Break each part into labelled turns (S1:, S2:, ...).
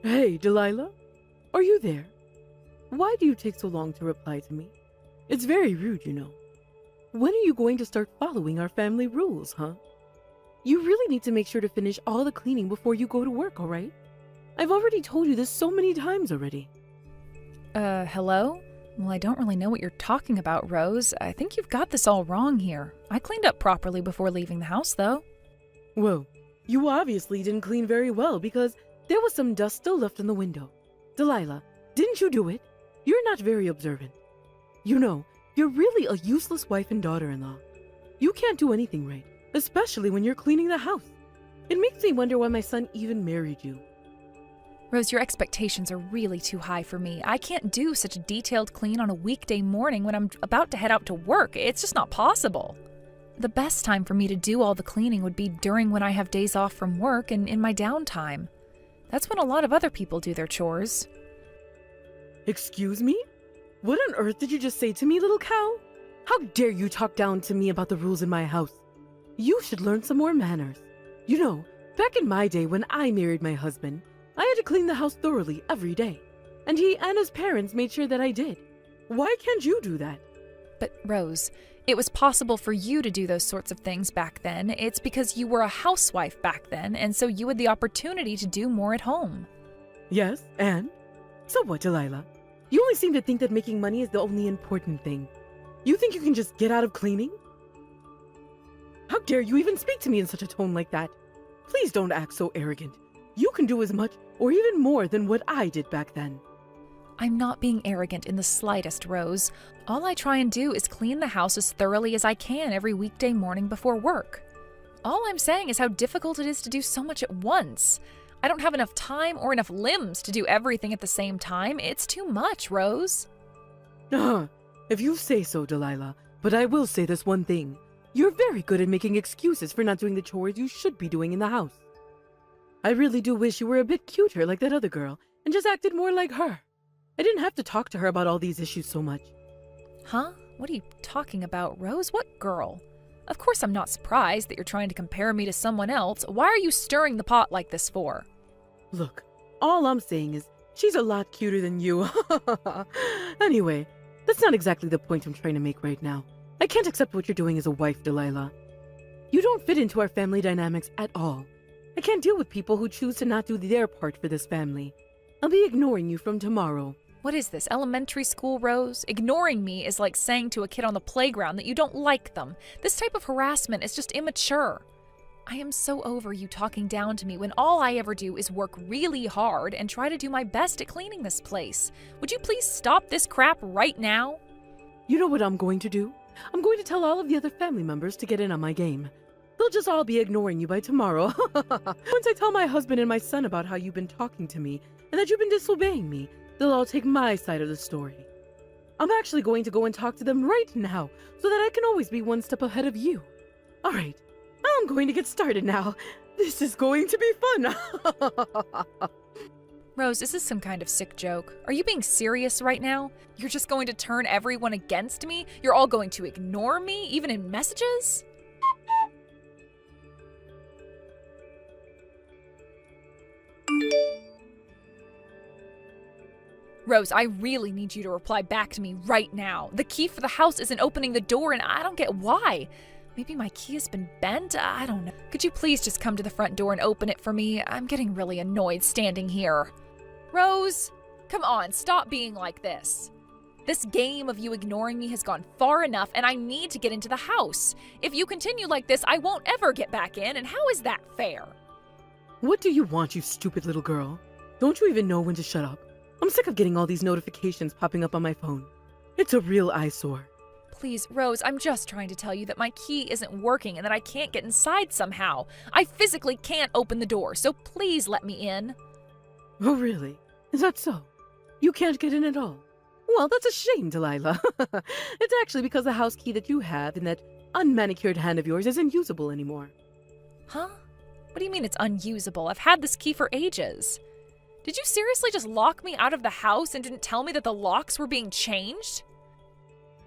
S1: Hey, Delilah? Are you there? Why do you take so long to reply to me? It's very rude, you know. When are you going to start following our family rules, huh? You really need to make sure to finish all the cleaning before you go to work, all right? I've already told you this so many times already.
S2: Hello? Well, I don't really know what you're talking about, Rose. I think you've got this all wrong here. I cleaned up properly before leaving the house, though.
S1: Well, you obviously didn't clean very well because there was some dust still left in the window. Delilah, didn't you do it? You're not very observant. You know, you're really a useless wife and daughter-in-law. You can't do anything right, especially when you're cleaning the house. It makes me wonder why my son even married you.
S2: Rose, your expectations are really too high for me. I can't do such a detailed clean on a weekday morning when I'm about to head out to work. It's just not possible. The best time for me to do all the cleaning would be during when I have days off from work and in my downtime. That's when a lot of other people do their chores.
S1: Excuse me? What on earth did you just say to me, little cow? How dare you talk down to me about the rules in my house? You should learn some more manners. You know, back in my day when I married my husband, I had to clean the house thoroughly every day. And he and his parents made sure that I did. Why can't you do that?
S2: But, Rose, it was possible for you to do those sorts of things back then. It's because you were a housewife back then, and so you had the opportunity to do more at home.
S1: Yes, and? So what, Delilah? You only seem to think that making money is the only important thing. You think you can just get out of cleaning? How dare you even speak to me in such a tone like that? Please don't act so arrogant. You can do as much or even more than what I did back then.
S2: I'm not being arrogant in the slightest, Rose. All I try and do is clean the house as thoroughly as I can every weekday morning before work. All I'm saying is how difficult it is to do so much at once. I don't have enough time or enough limbs to do everything at the same time. It's too much, Rose.
S1: If you say so, Delilah, but I will say this one thing. You're very good at making excuses for not doing the chores you should be doing in the house. I really do wish you were a bit cuter like that other girl and just acted more like her. I didn't have to talk to her about all these issues so much.
S2: Huh? What are you talking about, Rose? What girl? Of course I'm not surprised that you're trying to compare me to someone else. Why are you stirring the pot like this for?
S1: Look, all I'm saying is she's a lot cuter than you. Anyway, that's not exactly the point I'm trying to make right now. I can't accept what you're doing as a wife, Delilah. You don't fit into our family dynamics at all. I can't deal with people who choose to not do their part for this family. I'll be ignoring you from tomorrow.
S2: What is this, elementary school, Rose? Ignoring me is like saying to a kid on the playground that you don't like them. This type of harassment is just immature. I am so over you talking down to me when all I ever do is work really hard and try to do my best at cleaning this place. Would you please stop this crap right now?
S1: You know what I'm going to do? I'm going to tell all of the other family members to get in on my game. They'll just all be ignoring you by tomorrow. Once I tell my husband and my son about how you've been talking to me and that you've been disobeying me, they'll all take my side of the story. I'm actually going to go and talk to them right now so that I can always be one step ahead of you. All right, I'm going to get started now. This is going to be fun.
S2: Rose, is this some kind of sick joke? Are you being serious right now? You're just going to turn everyone against me? You're all going to ignore me, even in messages? Rose, I really need you to reply back to me right now. The key for the house isn't opening the door, and I don't get why. Maybe my key has been bent? I don't know. Could you please just come to the front door and open it for me? I'm getting really annoyed standing here. Rose, come on, stop being like this. This game of you ignoring me has gone far enough, and I need to get into the house. If you continue like this, I won't ever get back in, and how is that fair?
S1: What do you want, you stupid little girl? Don't you even know when to shut up? I'm sick of getting all these notifications popping up on my phone. It's a real eyesore.
S2: Please, Rose, I'm just trying to tell you that my key isn't working and that I can't get inside somehow. I physically can't open the door, so please let me in.
S1: Oh, really? Is that so? You can't get in at all? Well, that's a shame, Delilah. It's actually because the house key that you have in that unmanicured hand of yours isn't usable anymore.
S2: Huh? What do you mean it's unusable? I've had this key for ages. Did you seriously just lock me out of the house and didn't tell me that the locks were being changed?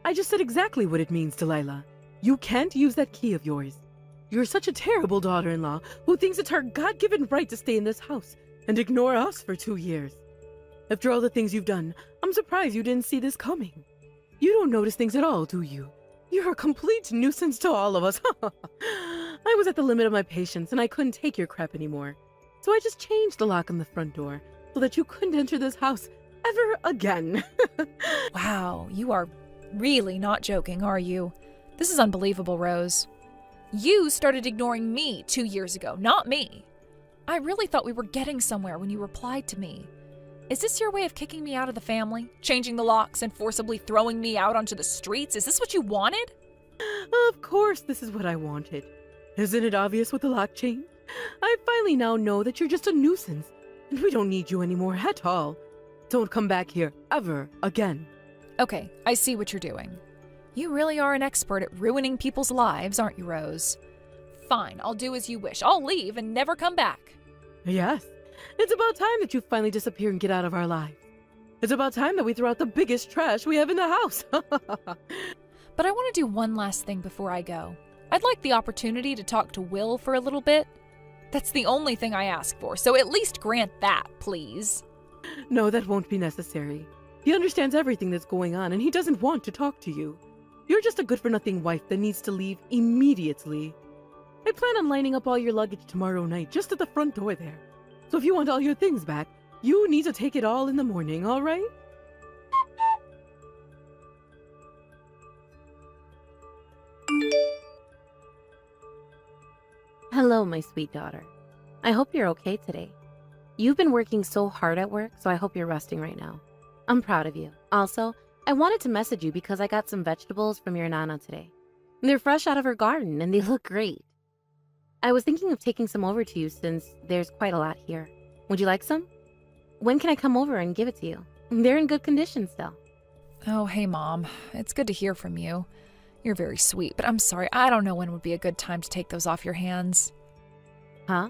S1: I just said exactly what it means, Delilah. You can't use that key of yours. You're such a terrible daughter-in-law who thinks it's her God-given right to stay in this house and ignore us for 2 years. After all the things you've done, I'm surprised you didn't see this coming. You don't notice things at all, do you? You're a complete nuisance to all of us. I was at the limit of my patience, and I couldn't take your crap anymore. So I just changed the lock on the front door so that you couldn't enter this house ever again.
S2: Wow, you are really not joking, are you? This is unbelievable, Rose. You started ignoring me 2 years ago, not me. I really thought we were getting somewhere when you replied to me. Is this your way of kicking me out of the family? Changing the locks and forcibly throwing me out onto the streets? Is this what you wanted?
S1: Of course this is what I wanted. Isn't it obvious with the lock change? I finally now know that you're just a nuisance, and we don't need you anymore at all. Don't come back here ever again.
S2: Okay, I see what you're doing. You really are an expert at ruining people's lives, aren't you, Rose? Fine, I'll do as you wish. I'll leave and never come back.
S1: Yes, it's about time that you finally disappear and get out of our lives. It's about time that we throw out the biggest trash we have in the house.
S2: But I want to do one last thing before I go. I'd like the opportunity to talk to Will for a little bit. That's the only thing I ask for, so at least grant that, please.
S1: No, that won't be necessary. He understands everything that's going on, and he doesn't want to talk to you. You're just a good-for-nothing wife that needs to leave immediately. I plan on lining up all your luggage tomorrow night, just at the front door there. So if you want all your things back, you need to take it all in the morning, all right?
S3: Hello, my sweet daughter. I hope you're okay today. You've been working so hard at work, so I hope you're resting right now. I'm proud of you. Also, I wanted to message you because I got some vegetables from your Nana today. They're fresh out of her garden and they look great. I was thinking of taking some over to you since there's quite a lot here. Would you like some? When can I come over and give it to you? They're in good condition still.
S2: Oh, hey, Mom. It's good to hear from you. You're very sweet, but I'm sorry. I don't know when would be a good time to take those off your hands.
S3: Huh?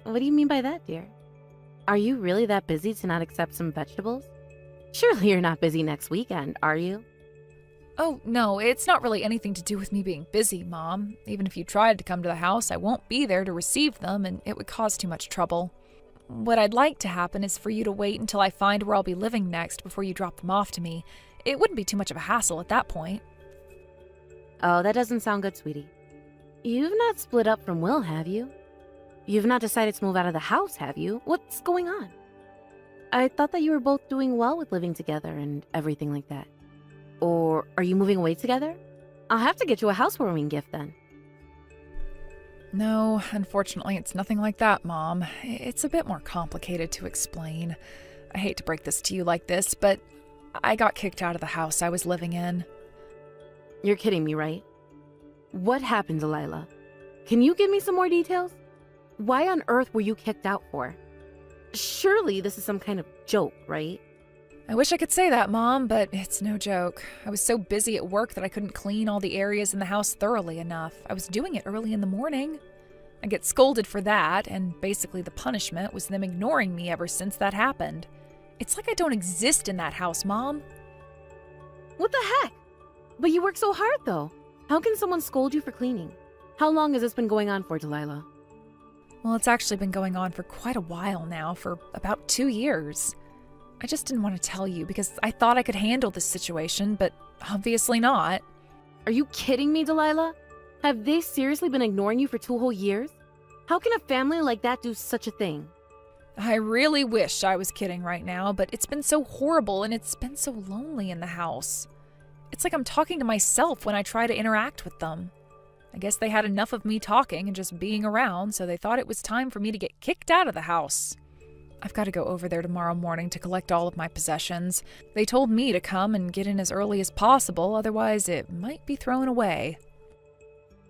S3: What do you mean by that, dear? Are you really that busy to not accept some vegetables? Surely you're not busy next weekend, are you?
S2: Oh, no, it's not really anything to do with me being busy, Mom. Even if you tried to come to the house, I won't be there to receive them, and it would cause too much trouble. What I'd like to happen is for you to wait until I find where I'll be living next before you drop them off to me. It wouldn't be too much of a hassle at that point.
S3: Oh, that doesn't sound good, sweetie. You've not split up from Will, have you? You've not decided to move out of the house, have you? What's going on? I thought that you were both doing well with living together and everything like that. Or are you moving away together? I'll have to get you a housewarming gift then.
S2: No, unfortunately, it's nothing like that, Mom. It's a bit more complicated to explain. I hate to break this to you like this, but I got kicked out of the house I was living in.
S3: You're kidding me, right? What happened, Delilah? Can you give me some more details? Why on earth were you kicked out for? Surely this is some kind of joke, right?
S2: I wish I could say that, Mom, but it's no joke. I was so busy at work that I couldn't clean all the areas in the house thoroughly enough. I was doing it early in the morning. I get scolded for that, and basically the punishment was them ignoring me ever since that happened. It's like I don't exist in that house, Mom.
S3: What the heck? But you work so hard, though. How can someone scold you for cleaning? How long has this been going on for, Delilah?
S2: Well, it's actually been going on for quite a while now, for about 2 years. I just didn't want to tell you because I thought I could handle this situation, but obviously not.
S3: Are you kidding me, Delilah? Have they seriously been ignoring you for 2 whole years? How can a family like that do such a thing?
S2: I really wish I was kidding right now, but it's been so horrible and it's been so lonely in the house. It's like I'm talking to myself when I try to interact with them. I guess they had enough of me talking and just being around, so they thought it was time for me to get kicked out of the house. I've got to go over there tomorrow morning to collect all of my possessions. They told me to come and get in as early as possible, otherwise it might be thrown away.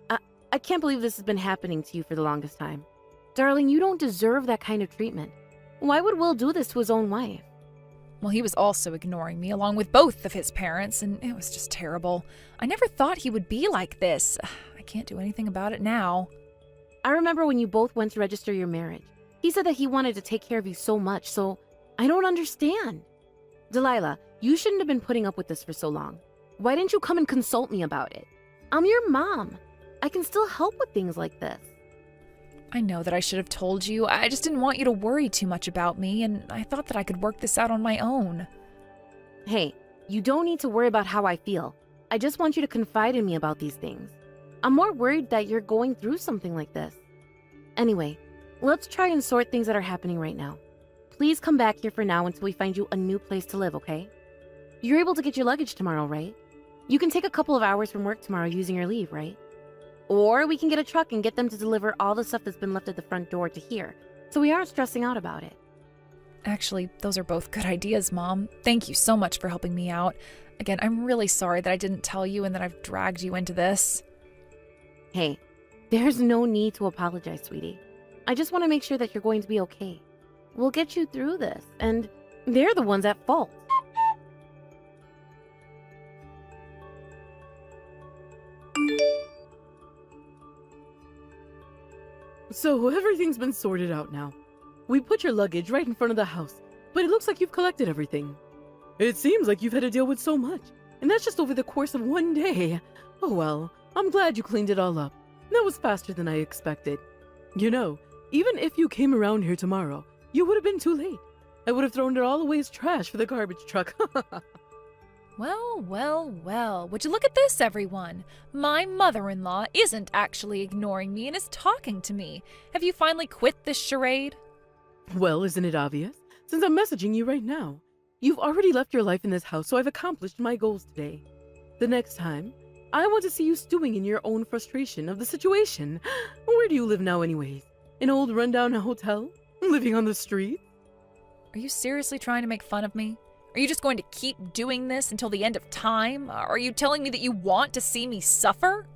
S3: I can't believe this has been happening to you for the longest time. Darling, you don't deserve that kind of treatment. Why would Will do this to his own wife?
S2: Well, he was also ignoring me, along with both of his parents, and it was just terrible. I never thought he would be like this. I can't do anything about it now.
S3: I remember when you both went to register your marriage. He said that he wanted to take care of you so much, so I don't understand. Delilah, you shouldn't have been putting up with this for so long. Why didn't you come and consult me about it? I'm your mom. I can still help with things like this.
S2: I know that I should have told you. I just didn't want you to worry too much about me, and I thought that I could work this out on my own.
S3: Hey, you don't need to worry about how I feel. I just want you to confide in me about these things. I'm more worried that you're going through something like this. Anyway, let's try and sort things that are happening right now. Please come back here for now until we find you a new place to live, okay? You're able to get your luggage tomorrow, right? You can take a couple of hours from work tomorrow using your leave, right? Or we can get a truck and get them to deliver all the stuff that's been left at the front door to here, so we aren't stressing out about it.
S2: Actually, those are both good ideas, Mom. Thank you so much for helping me out. Again, I'm really sorry that I didn't tell you and that I've dragged you into this.
S3: Hey, there's no need to apologize, sweetie. I just want to make sure that you're going to be okay. We'll get you through this, and they're the ones at fault.
S1: So everything's been sorted out now. We put your luggage right in front of the house, but it looks like you've collected everything. It seems like you've had to deal with so much, and that's just over the course of one day. Oh well, I'm glad you cleaned it all up. That was faster than I expected. You know, even if you came around here tomorrow, you would have been too late. I would have thrown it all away as trash for the garbage truck.
S2: Well, well, well. Would you look at this, everyone? My mother-in-law isn't actually ignoring me and is talking to me. Have you finally quit this charade?
S1: Well, isn't it obvious? Since I'm messaging you right now. You've already left your life in this house, so I've accomplished my goals today. The next time, I want to see you stewing in your own frustration of the situation. Where do you live now anyways? An old rundown hotel? Living on the street?
S2: Are you seriously trying to make fun of me? Are you just going to keep doing this until the end of time? Are you telling me that you want to see me suffer?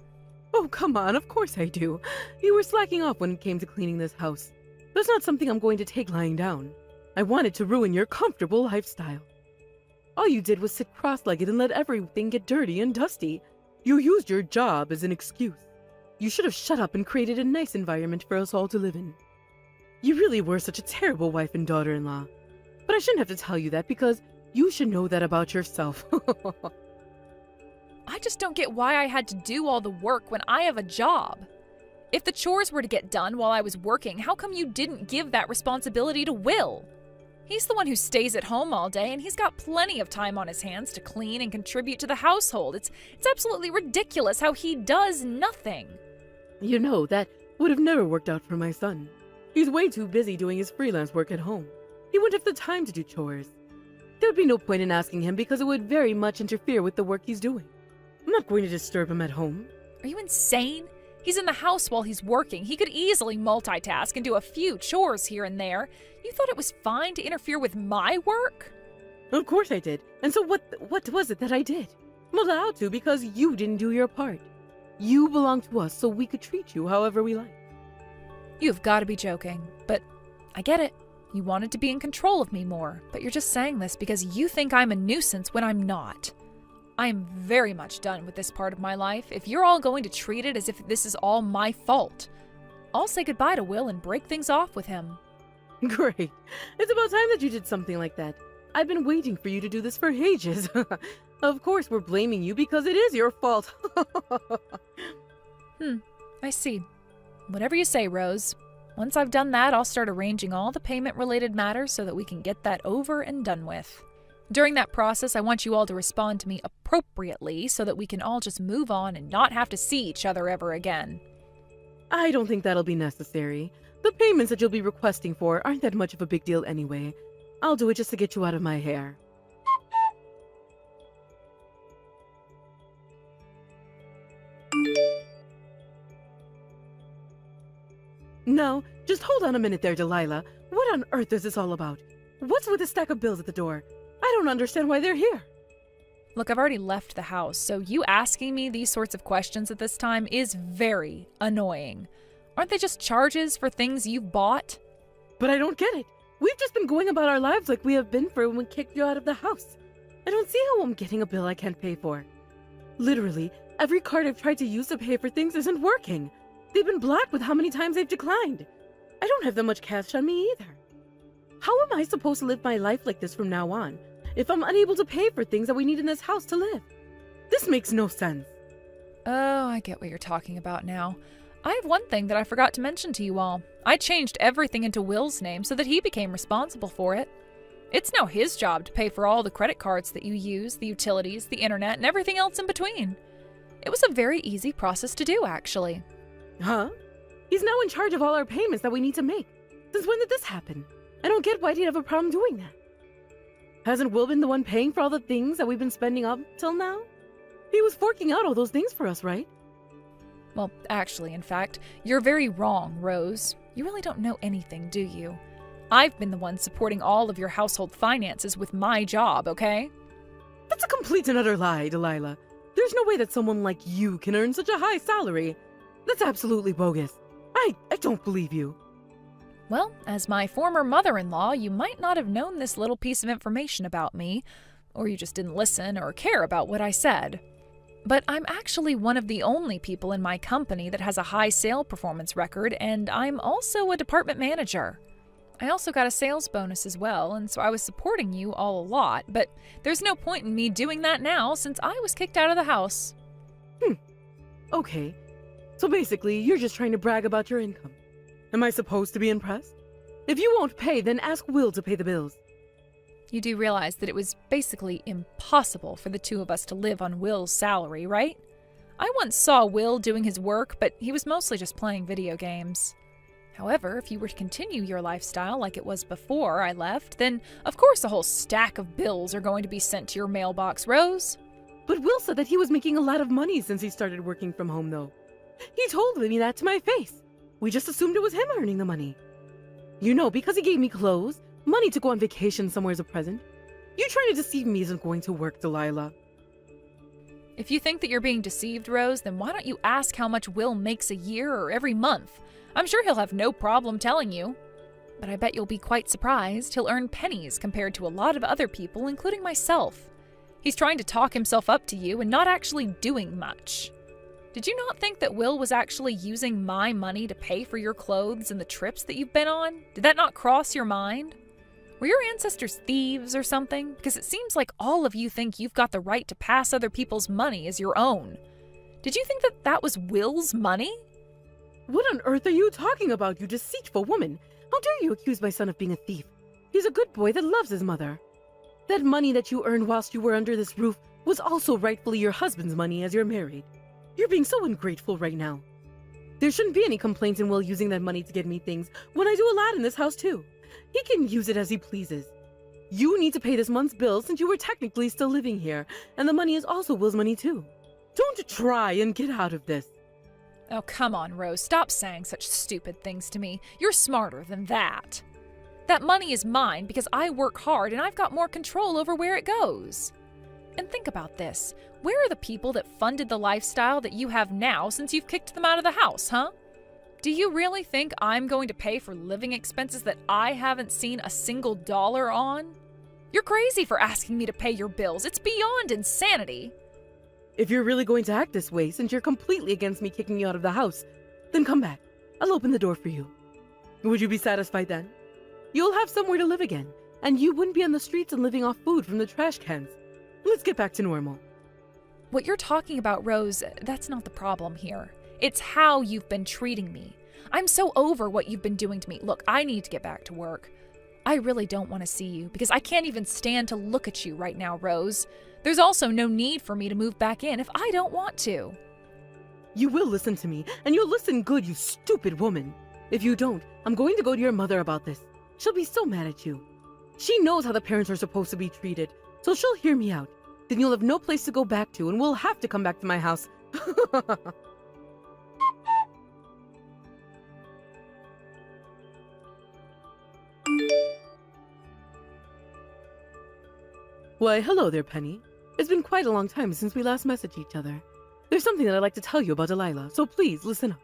S1: Oh, come on, of course I do. You were slacking off when it came to cleaning this house. That's not something I'm going to take lying down. I wanted to ruin your comfortable lifestyle. All you did was sit cross-legged and let everything get dirty and dusty. You used your job as an excuse. You should have shut up and created a nice environment for us all to live in. You really were such a terrible wife and daughter-in-law. But I shouldn't have to tell you that because you should know that about yourself.
S2: I just don't get why I had to do all the work when I have a job. If the chores were to get done while I was working, how come you didn't give that responsibility to Will? He's the one who stays at home all day, and he's got plenty of time on his hands to clean and contribute to the household. It's absolutely ridiculous how he does nothing.
S1: You know, that would have never worked out for my son. He's way too busy doing his freelance work at home. He wouldn't have the time to do chores. There would be no point in asking him because it would very much interfere with the work he's doing. I'm not going to disturb him at home.
S2: Are you insane? He's in the house while he's working. He could easily multitask and do a few chores here and there. You thought it was fine to interfere with my work?
S1: Of course I did. And so what was it that I did? I'm allowed to because you didn't do your part. You belong to us so we could treat you however we like.
S2: You've got to be joking, but I get it. You wanted to be in control of me more, but you're just saying this because you think I'm a nuisance when I'm not. I am very much done with this part of my life. If you're all going to treat it as if this is all my fault, I'll say goodbye to Will and break things off with him.
S1: Great. It's about time that you did something like that. I've been waiting for you to do this for ages. Of course we're blaming you because it is your fault.
S2: I see. Whatever you say, Rose. Once I've done that, I'll start arranging all the payment-related matters so that we can get that over and done with. During that process, I want you all to respond to me appropriately so that we can all just move on and not have to see each other ever again.
S1: I don't think that'll be necessary. The payments that you'll be requesting for aren't that much of a big deal anyway. I'll do it just to get you out of my hair. No, just hold on a minute there, Delilah. What on earth is this all about? What's with the stack of bills at the door? I don't understand why they're here.
S2: Look, I've already left the house, so you asking me these sorts of questions at this time is very annoying. Aren't they just charges for things you've bought?
S1: But I don't get it. We've just been going about our lives like we have been for when we kicked you out of the house. I don't see how I'm getting a bill I can't pay for. Literally, every card I've tried to use to pay for things isn't working. They've been blocked with how many times they've declined. I don't have that much cash on me either. How am I supposed to live my life like this from now on if I'm unable to pay for things that we need in this house to live? This makes no sense.
S2: Oh, I get what you're talking about now. I have one thing that I forgot to mention to you all. I changed everything into Will's name so that he became responsible for it. It's now his job to pay for all the credit cards that you use, the utilities, the internet, and everything else in between. It was a very easy process to do, actually.
S1: Huh? He's now in charge of all our payments that we need to make. Since when did this happen? I don't get why he'd have a problem doing that. Hasn't Will been the one paying for all the things that we've been spending up till now? He was forking out all those things for us, right?
S2: Well, actually, in fact, you're very wrong, Rose. You really don't know anything, do you? I've been the one supporting all of your household finances with my job, okay?
S1: That's a complete and utter lie, Delilah. There's no way that someone like you can earn such a high salary. That's absolutely bogus. I don't believe you.
S2: Well, as my former mother-in-law, you might not have known this little piece of information about me, or you just didn't listen or care about what I said. But I'm actually one of the only people in my company that has a high sale performance record, and I'm also a department manager. I also got a sales bonus as well, and so I was supporting you all a lot, but there's no point in me doing that now since I was kicked out of the house.
S1: Okay. So basically, you're just trying to brag about your income. Am I supposed to be impressed? If you won't pay, then ask Will to pay the bills.
S2: You do realize that it was basically impossible for the two of us to live on Will's salary, right? I once saw Will doing his work, but he was mostly just playing video games. However, if you were to continue your lifestyle like it was before I left, then of course a whole stack of bills are going to be sent to your mailbox, Rose.
S1: But Will said that he was making a lot of money since he started working from home, though. He told me that to my face. We just assumed it was him earning the money. You know, because he gave me clothes, money to go on vacation somewhere as a present. You trying to deceive me isn't going to work, Delilah.
S2: If you think that you're being deceived, Rose, then why don't you ask how much Will makes a year or every month? I'm sure he'll have no problem telling you. But I bet you'll be quite surprised. He'll earn pennies compared to a lot of other people, including myself. He's trying to talk himself up to you and not actually doing much. Did you not think that Will was actually using my money to pay for your clothes and the trips that you've been on? Did that not cross your mind? Were your ancestors thieves or something? Because it seems like all of you think you've got the right to pass other people's money as your own. Did you think that that was Will's money?
S1: What on earth are you talking about, you deceitful woman? How dare you accuse my son of being a thief? He's a good boy that loves his mother. That money that you earned whilst you were under this roof was also rightfully your husband's money as you're married. You're being so ungrateful right now. There shouldn't be any complaints in Will using that money to get me things when I do a lot in this house too. He can use it as he pleases. You need to pay this month's bill since you were technically still living here, and the money is also Will's money too. Don't try and get out of this.
S2: Oh, come on, Rose. Stop saying such stupid things to me. You're smarter than that. That money is mine because I work hard and I've got more control over where it goes. And think about this. Where are the people that funded the lifestyle that you have now since you've kicked them out of the house, huh? Do you really think I'm going to pay for living expenses that I haven't seen a single dollar on? You're crazy for asking me to pay your bills. It's beyond insanity.
S1: If you're really going to act this way, since you're completely against me kicking you out of the house, then come back. I'll open the door for you. Would you be satisfied then? You'll have somewhere to live again, and you wouldn't be on the streets and living off food from the trash cans. Let's get back to normal.
S2: What you're talking about, Rose, that's not the problem here. It's how you've been treating me. I'm so over what you've been doing to me. Look, I need to get back to work. I really don't want to see you because I can't even stand to look at you right now, Rose. There's also no need for me to move back in if I don't want to.
S1: You will listen to me, and you'll listen good, you stupid woman. If you don't, I'm going to go to your mother about this. She'll be so mad at you. She knows how the parents are supposed to be treated, so she'll hear me out. Then you'll have no place to go back to, and we'll have to come back to my house. Why, hello there, Penny. It's been quite a long time since we last messaged each other. There's something that I'd like to tell you about Delilah, so please listen up.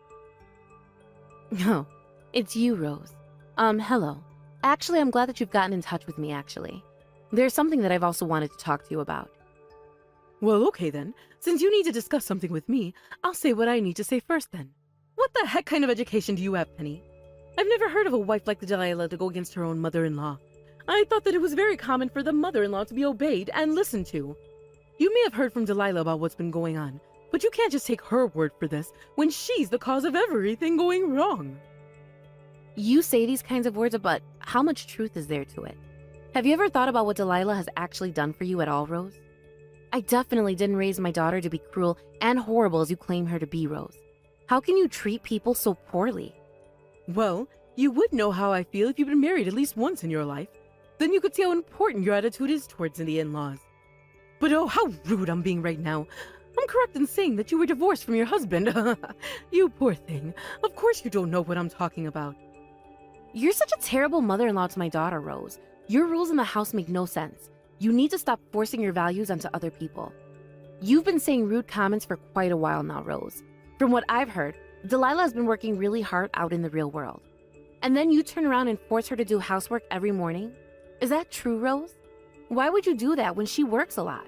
S3: Oh, it's you, Rose. Hello. Actually, I'm glad that you've gotten in touch with me, actually. There's something that I've also wanted to talk to you about.
S1: Well, okay then. Since you need to discuss something with me, I'll say what I need to say first then. What the heck kind of education do you have, Penny? I've never heard of a wife like Delilah to go against her own mother-in-law. I thought that it was very common for the mother-in-law to be obeyed and listened to. You may have heard from Delilah about what's been going on, But you can't just take her word for this when she's the cause of everything going wrong.
S3: You say these kinds of words, but how much truth is there to it? Have you ever thought about what Delilah has actually done for you at all, Rose? I definitely didn't raise my daughter to be cruel and horrible as you claim her to be, Rose. How can you treat people so poorly?
S1: Well, you would know how I feel if you've been married at least once in your life. Then you could see how important your attitude is towards the in-laws. But oh, how rude I'm being right now. I'm correct in saying that you were divorced from your husband. You poor thing. Of course you don't know what I'm talking about.
S3: You're such a terrible mother-in-law to my daughter, Rose. Your rules in the house make no sense. You need to stop forcing your values onto other people. You've been saying rude comments for quite a while now, Rose. From what I've heard, Delilah has been working really hard out in the real world. And then you turn around and force her to do housework every morning? Is that true, Rose? Why would you do that when she works a lot?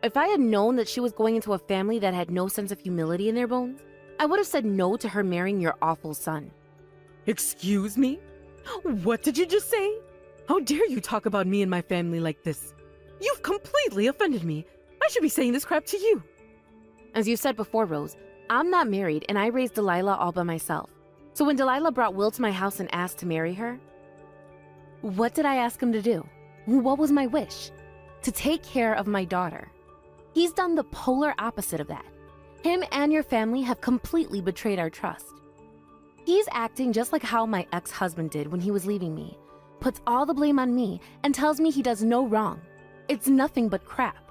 S3: If I had known that she was going into a family that had no sense of humility in their bones, I would have said no to her marrying your awful son.
S1: Excuse me? What did you just say? How dare you talk about me and my family like this? You've completely offended me. I should be saying this crap to you.
S3: As you said before, Rose, I'm not married and I raised Delilah all by myself. So when Delilah brought Will to my house and asked to marry her, what did I ask him to do? What was my wish? To take care of my daughter. He's done the polar opposite of that. Him and your family have completely betrayed our trust. He's acting just like how my ex-husband did when he was leaving me. Puts all the blame on me and tells me he does no wrong. It's nothing but crap.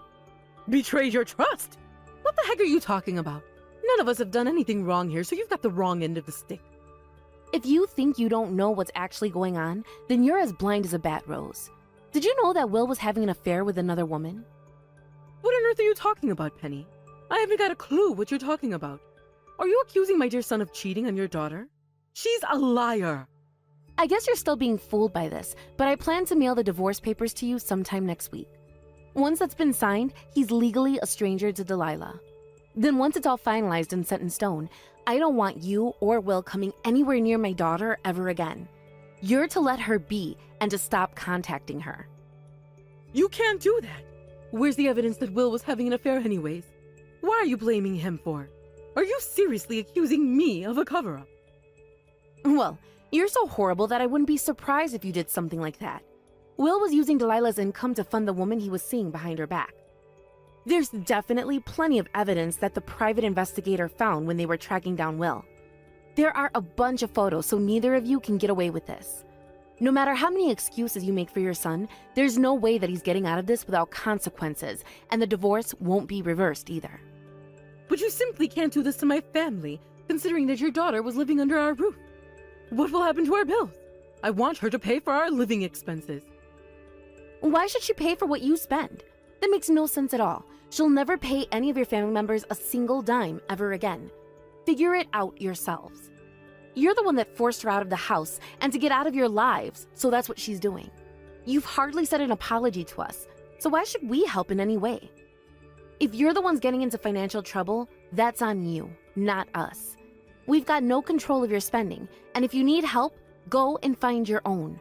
S1: Betrayed your trust? What the heck are you talking about? None of us have done anything wrong here, so you've got the wrong end of the stick.
S3: If you think you don't know what's actually going on, then you're as blind as a bat, Rose. Did you know that Will was having an affair with another woman?
S1: What on earth are you talking about, Penny? I haven't got a clue what you're talking about. Are you accusing my dear son of cheating on your daughter? She's a liar.
S3: I guess you're still being fooled by this, but I plan to mail the divorce papers to you sometime next week. Once that's been signed, he's legally a stranger to Delilah. Then once it's all finalized and set in stone, I don't want you or Will coming anywhere near my daughter ever again. You're to let her be and to stop contacting her.
S1: You can't do that. Where's the evidence that Will was having an affair anyways? Why are you blaming him for? Are you seriously accusing me of a cover-up?
S3: Well, you're so horrible that I wouldn't be surprised if you did something like that. Will was using Delilah's income to fund the woman he was seeing behind her back. There's definitely plenty of evidence that the private investigator found when they were tracking down Will. There are a bunch of photos, so neither of you can get away with this. No matter how many excuses you make for your son, there's no way that he's getting out of this without consequences, and the divorce won't be reversed either.
S1: But you simply can't do this to my family, considering that your daughter was living under our roof. What will happen to our bills? I want her to pay for our living expenses.
S3: Why should she pay for what you spend? That makes no sense at all. She'll never pay any of your family members a single dime ever again. Figure it out yourselves. You're the one that forced her out of the house and to get out of your lives, so that's what she's doing. You've hardly said an apology to us, so why should we help in any way? If you're the ones getting into financial trouble, that's on you, not us. We've got no control of your spending, and if you need help, go and find your own.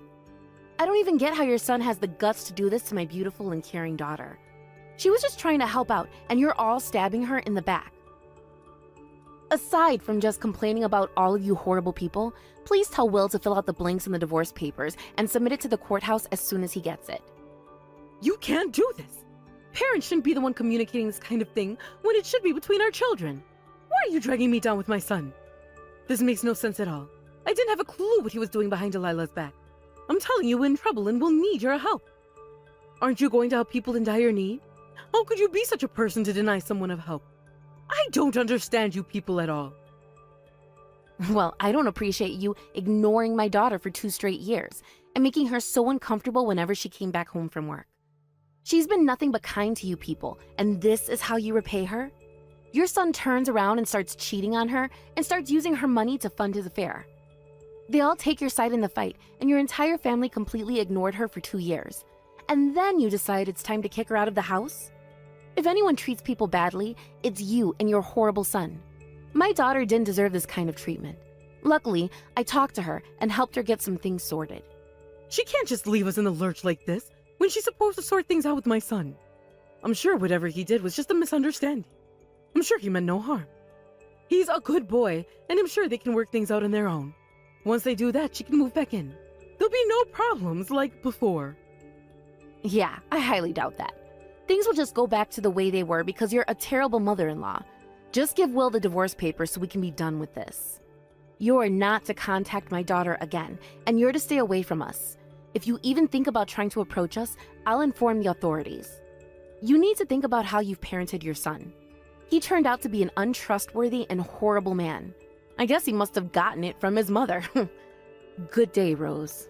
S3: I don't even get how your son has the guts to do this to my beautiful and caring daughter. She was just trying to help out, and you're all stabbing her in the back. Aside from just complaining about all of you horrible people, please tell Will to fill out the blanks in the divorce papers and submit it to the courthouse as soon as he gets it.
S1: You can't do this. Parents shouldn't be the one communicating this kind of thing when it should be between our children. Why are you dragging me down with my son? This makes no sense at all. I didn't have a clue what he was doing behind Delilah's back. I'm telling you, we're in trouble and we'll need your help. Aren't you going to help people in dire need? How could you be such a person to deny someone of help? I don't understand you people at all.
S3: Well, I don't appreciate you ignoring my daughter for 2 straight years and making her so uncomfortable whenever she came back home from work. She's been nothing but kind to you people, and this is how you repay her? Your son turns around and starts cheating on her and starts using her money to fund his affair. They all take your side in the fight, and your entire family completely ignored her for 2 years. And then you decide it's time to kick her out of the house? If anyone treats people badly, it's you and your horrible son. My daughter didn't deserve this kind of treatment. Luckily, I talked to her and helped her get some things sorted.
S1: She can't just leave us in the lurch like this when she's supposed to sort things out with my son. I'm sure whatever he did was just a misunderstanding. I'm sure he meant no harm. He's a good boy, and I'm sure they can work things out on their own. Once they do that, she can move back in. There'll be no problems like before.
S3: Yeah, I highly doubt that. Things will just go back to the way they were because you're a terrible mother-in-law. Just give Will the divorce papers so we can be done with this. You are not to contact my daughter again, and you're to stay away from us. If you even think about trying to approach us, I'll inform the authorities. You need to think about how you've parented your son. He turned out to be an untrustworthy and horrible man. I guess he must have gotten it from his mother. Good day, Rose.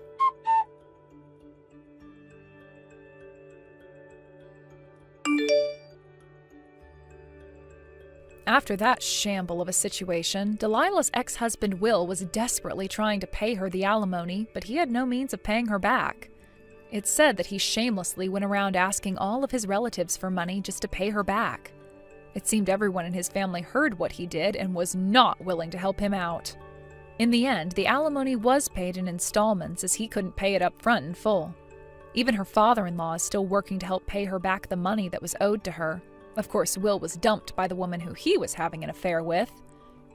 S2: After that shamble of a situation, Delilah's ex-husband Will was desperately trying to pay her the alimony, but he had no means of paying her back. It's said that he shamelessly went around asking all of his relatives for money just to pay her back. It seemed everyone in his family heard what he did and was not willing to help him out. In the end, the alimony was paid in installments as he couldn't pay it up front in full. Even her father-in-law is still working to help pay her back the money that was owed to her. Of course, Will was dumped by the woman who he was having an affair with.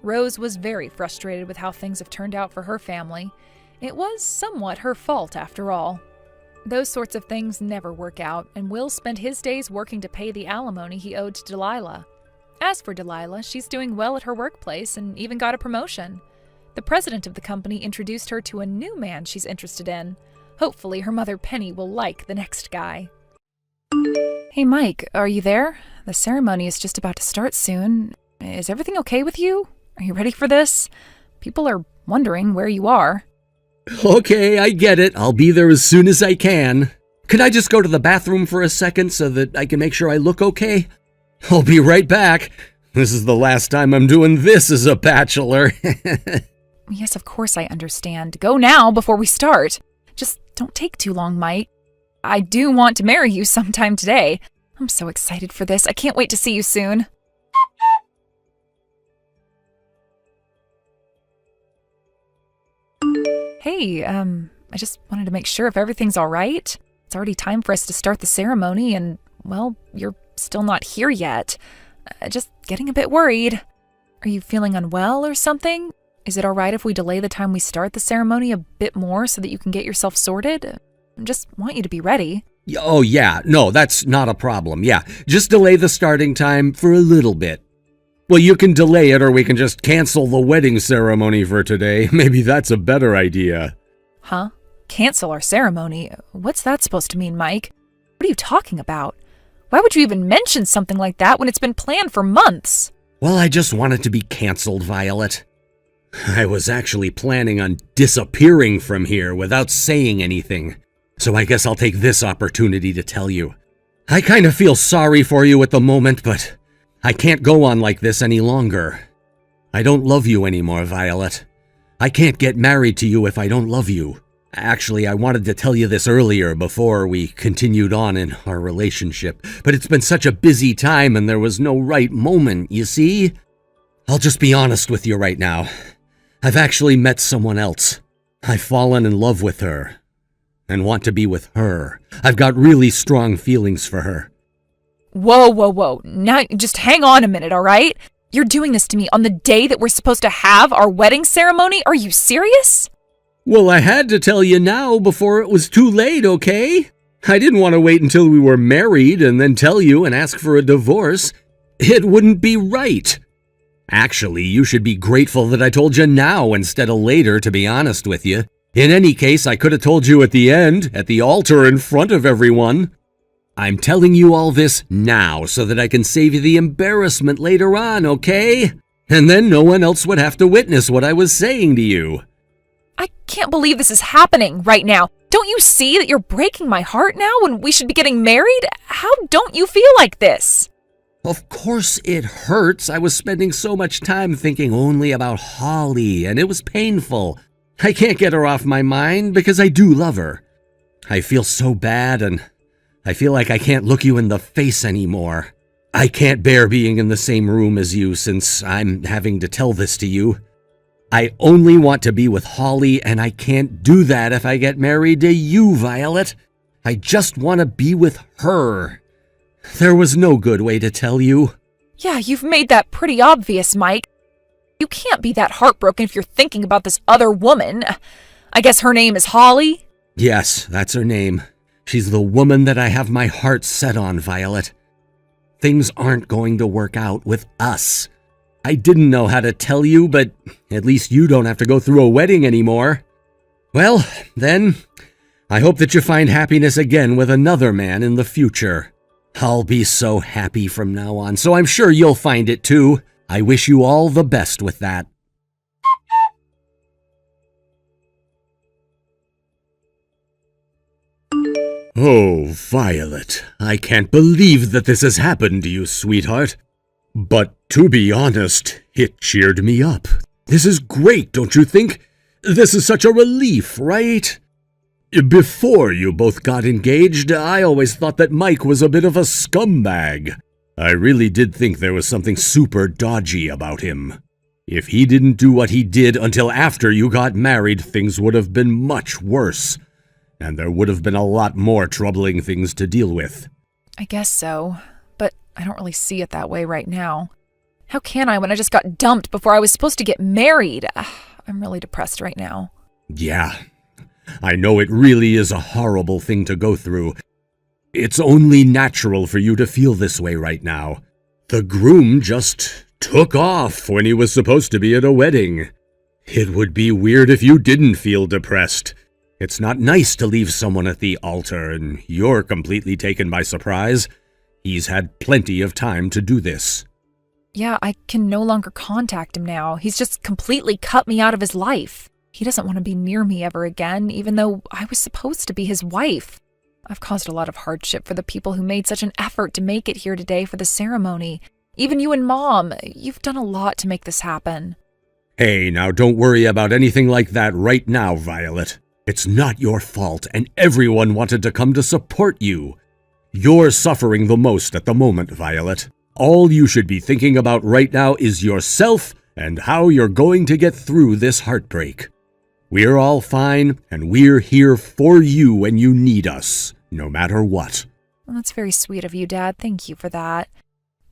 S2: Rose was very frustrated with how things have turned out for her family. It was somewhat her fault, after all. Those sorts of things never work out, and Will spent his days working to pay the alimony he owed to Delilah. As for Delilah, she's doing well at her workplace and even got a promotion. The president of the company introduced her to a new man she's interested in. Hopefully her mother Penny will like the next guy. Hey Mike, are you there? The ceremony is just about to start soon. Is everything okay with you? Are you ready for this? People are wondering where you are.
S4: Okay, I get it. I'll be there as soon as I can. Could I just go to the bathroom for a second so that I can make sure I look okay? I'll be right back. This is the last time I'm doing this as a bachelor.
S2: Yes, of course I understand. Go now before we start. Just don't take too long, Mike. I do want to marry you sometime today. I'm so excited for this. I can't wait to see you soon. Hey, I just wanted to make sure if everything's all right. It's already time for us to start the ceremony and, well, you're still not here yet. Just getting a bit worried. Are you feeling unwell or something? Is it all right if we delay the time we start the ceremony a bit more so that you can get yourself sorted? I just want you to be ready.
S4: Oh, yeah. No, that's not a problem. Yeah, just delay the starting time for a little bit. Well, you can delay it or we can just cancel the wedding ceremony for today. Maybe that's a better idea.
S2: Huh? Cancel our ceremony? What's that supposed to mean, Mike? What are you talking about? Why would you even mention something like that when it's been planned for months?
S4: Well, I just want it to be canceled, Violet. I was actually planning on disappearing from here without saying anything. So I guess I'll take this opportunity to tell you. I kind of feel sorry for you at the moment, but I can't go on like this any longer. I don't love you anymore, Violet. I can't get married to you if I don't love you. Actually, I wanted to tell you this earlier before we continued on in our relationship, but it's been such a busy time and there was no right moment, you see? I'll just be honest with you right now. I've actually met someone else. I've fallen in love with her and want to be with her. I've got really strong feelings for her.
S2: Whoa. Now, just hang on a minute, all right? You're doing this to me on the day that we're supposed to have our wedding ceremony? Are you serious?
S4: Well, I had to tell you now before it was too late, okay? I didn't want to wait until we were married and then tell you and ask for a divorce. It wouldn't be right. Actually, you should be grateful that I told you now instead of later, to be honest with you. In any case, I could have told you at the end, at the altar in front of everyone. I'm telling you all this now so that I can save you the embarrassment later on, okay? And then no one else would have to witness what I was saying to you.
S2: I can't believe this is happening right now. Don't you see that you're breaking my heart now when we should be getting married? How don't you feel like this?
S4: Of course it hurts. I was spending so much time thinking only about Holly, and it was painful. I can't get her off my mind because I do love her. I feel so bad, and I feel like I can't look you in the face anymore. I can't bear being in the same room as you since I'm having to tell this to you. I only want to be with Holly, and I can't do that if I get married to you, Violet. I just want to be with her. There was no good way to tell you.
S2: Yeah, you've made that pretty obvious, Mike. You can't be that heartbroken if you're thinking about this other woman. I guess her name is Holly?
S4: Yes, that's her name. She's the woman that I have my heart set on, Violet. Things aren't going to work out with us. I didn't know how to tell you, but at least you don't have to go through a wedding anymore. Well, then, I hope that you find happiness again with another man in the future. I'll be so happy from now on, so I'm sure you'll find it too. I wish you all the best with that. Oh, Violet, I can't believe that this has happened to you, sweetheart. But to be honest, it cheered me up. This is great, don't you think? This is such a relief, right? Before you both got engaged, I always thought that Mike was a bit of a scumbag. I really did think there was something super dodgy about him. If he didn't do what he did until after you got married, things would have been much worse. And there would have been a lot more troubling things to deal with.
S2: I guess so, but I don't really see it that way right now. How can I when I just got dumped before I was supposed to get married? I'm really depressed right now.
S4: Yeah, I know it really is a horrible thing to go through. It's only natural for you to feel this way right now. The groom just took off when he was supposed to be at a wedding. It would be weird if you didn't feel depressed. It's not nice to leave someone at the altar and you're completely taken by surprise. He's had plenty of time to do this.
S2: Yeah, I can no longer contact him now. He's just completely cut me out of his life. He doesn't want to be near me ever again, even though I was supposed to be his wife. I've caused a lot of hardship for the people who made such an effort to make it here today for the ceremony. Even you and Mom, you've done a lot to make this happen.
S4: Hey, now don't worry about anything like that right now, Violet. It's not your fault, and everyone wanted to come to support you. You're suffering the most at the moment, Violet. All you should be thinking about right now is yourself and how you're going to get through this heartbreak. We're all fine, and we're here for you when you need us, no matter what.
S2: Well, that's very sweet of you, Dad. Thank you for that.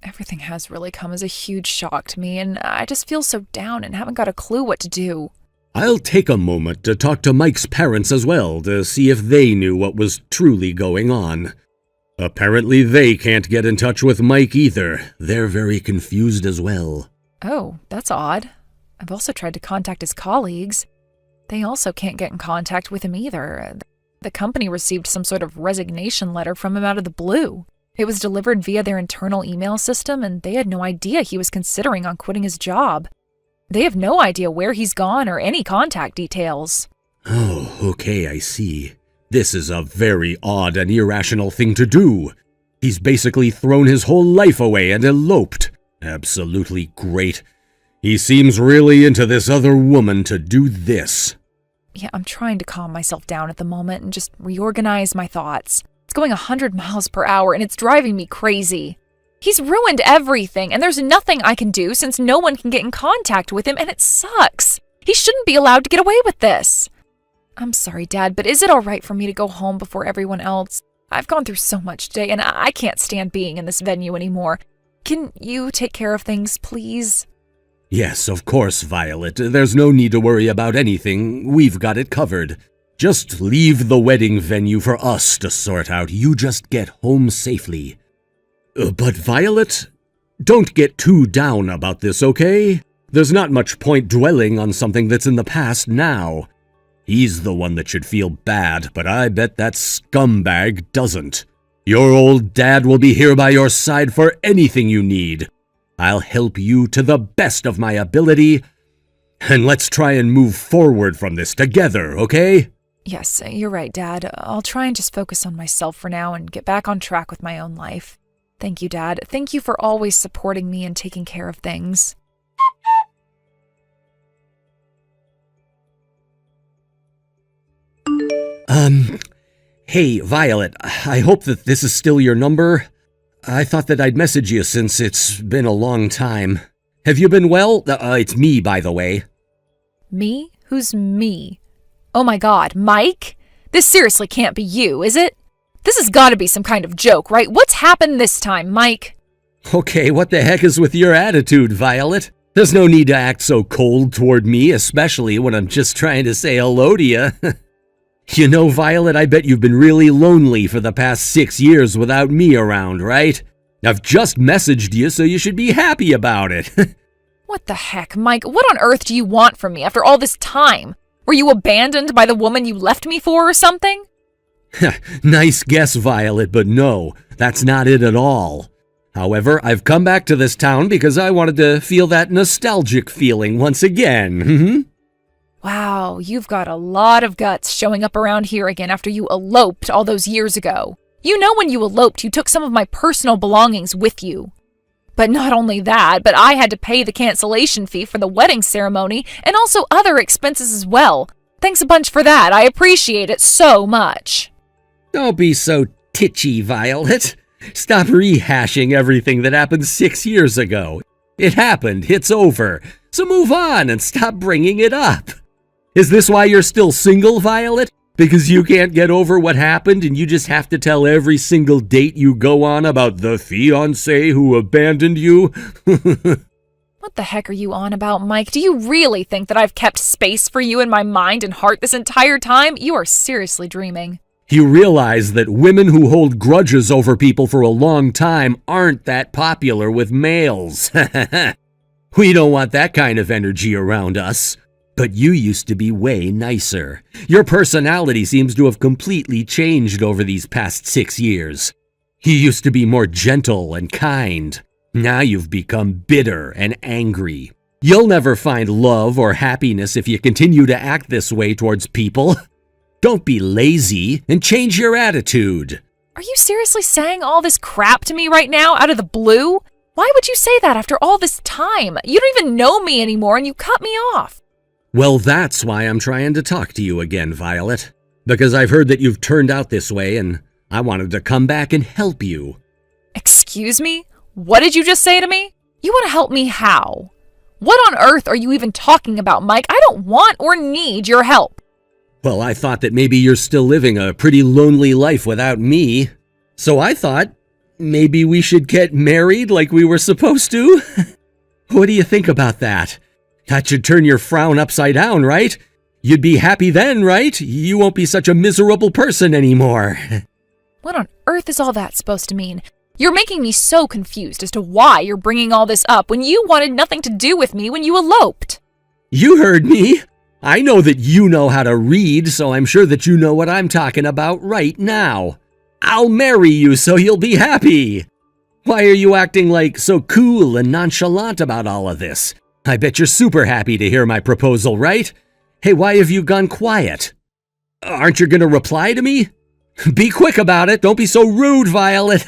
S2: Everything has really come as a huge shock to me, and I just feel so down and haven't got a clue what to do.
S4: I'll take a moment to talk to Mike's parents as well to see if they knew what was truly going on. Apparently they can't get in touch with Mike either. They're very confused as well.
S2: Oh, that's odd. I've also tried to contact his colleagues. They also can't get in contact with him either. The company received some sort of resignation letter from him out of the blue. It was delivered via their internal email system, and they had no idea he was considering on quitting his job. They have no idea where he's gone or any contact details.
S4: Oh, okay, I see. This is a very odd and irrational thing to do. He's basically thrown his whole life away and eloped. Absolutely great. He seems really into this other woman to do this.
S2: Yeah, I'm trying to calm myself down at the moment and just reorganize my thoughts. It's going 100 miles per hour and it's driving me crazy. He's ruined everything, and there's nothing I can do since no one can get in contact with him, and it sucks. He shouldn't be allowed to get away with this. I'm sorry, Dad, but is it all right for me to go home before everyone else? I've gone through so much today, and I can't stand being in this venue anymore. Can you take care of things, please?
S4: Yes, of course, Violet. There's no need to worry about anything. We've got it covered. Just leave the wedding venue for us to sort out. You just get home safely. But Violet, don't get too down about this, okay? There's not much point dwelling on something that's in the past now. He's the one that should feel bad, but I bet that scumbag doesn't. Your old dad will be here by your side for anything you need. I'll help you to the best of my ability, and let's try and move forward from this together, okay?
S2: Yes, you're right, Dad. I'll try and just focus on myself for now and get back on track with my own life. Thank you, Dad. Thank you for always supporting me and taking care of things.
S4: Hey, Violet, I hope that this is still your number. I thought that I'd message you since it's been a long time. Have you been well? It's me, by the way.
S2: Me? Who's me? Oh my God, Mike? This seriously can't be you, is it? This has got to be some kind of joke, right? What's happened this time, Mike?
S4: Okay, what the heck is with your attitude, Violet? There's no need to act so cold toward me, especially when I'm just trying to say hello to you. You know, Violet, I bet you've been really lonely for the past 6 years without me around, right? I've just messaged you, so you should be happy about it.
S2: What the heck, Mike? What on earth do you want from me after all this time? Were you abandoned by the woman you left me for or something?
S4: Nice guess, Violet, but no, that's not it at all. However, I've come back to this town because I wanted to feel that nostalgic feeling once again.
S2: Wow, you've got a lot of guts showing up around here again after you eloped all those years ago. You know when you eloped, you took some of my personal belongings with you. But not only that, but I had to pay the cancellation fee for the wedding ceremony and also other expenses as well. Thanks a bunch for that. I appreciate it so much.
S4: Don't be so titchy, Violet. Stop rehashing everything that happened 6 years ago. It happened, it's over. So move on and stop bringing it up. Is this why you're still single, Violet? Because you can't get over what happened and you just have to tell every single date you go on about the fiancé who abandoned you?
S2: What the heck are you on about, Mike? Do you really think that I've kept space for you in my mind and heart this entire time? You are seriously dreaming.
S4: You realize that women who hold grudges over people for a long time aren't that popular with males. We don't want that kind of energy around us. But you used to be way nicer. Your personality seems to have completely changed over these past 6 years. You used to be more gentle and kind. Now you've become bitter and angry. You'll never find love or happiness if you continue to act this way towards people. Don't be lazy and change your attitude.
S2: Are you seriously saying all this crap to me right now out of the blue? Why would you say that after all this time? You don't even know me anymore and you cut me off.
S4: Well, that's why I'm trying to talk to you again, Violet. Because I've heard that you've turned out this way and I wanted to come back and help you.
S2: Excuse me? What did you just say to me? You want to help me how? What on earth are you even talking about, Mike? I don't want or need your help.
S4: Well, I thought that maybe you're still living a pretty lonely life without me. So I thought maybe we should get married like we were supposed to. What do you think about that? That should turn your frown upside down, right? You'd be happy then, right? You won't be such a miserable person anymore.
S2: What on earth is all that supposed to mean? You're making me so confused as to why you're bringing all this up when you wanted nothing to do with me when you eloped.
S4: You heard me. I know that you know how to read, so I'm sure that you know what I'm talking about right now. I'll marry you so you'll be happy. Why are you acting like so cool and nonchalant about all of this? I bet you're super happy to hear my proposal, right? Hey, why have you gone quiet? Aren't you going to reply to me? Be quick about it. Don't be so rude, Violet.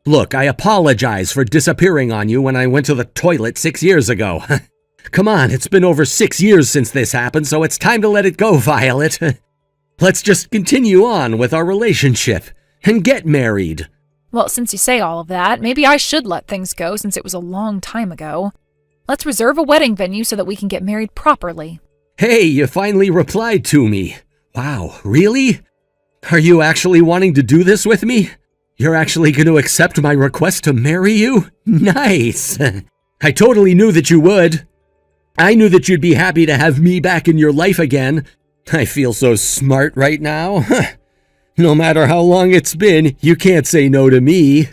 S4: Look, I apologize for disappearing on you when I went to the toilet 6 years ago. Come on, it's been over 6 years since this happened, so it's time to let it go, Violet. Let's just continue on with our relationship and get married.
S2: Well, since you say all of that, maybe I should let things go since it was a long time ago. Let's reserve a wedding venue so that we can get married properly.
S4: Hey, you finally replied to me. Wow, really? Are you actually wanting to do this with me? You're actually going to accept my request to marry you? Nice. I totally knew that you would. I knew that you'd be happy to have me back in your life again. I feel so smart right now. No matter how long it's been, you can't say no to me.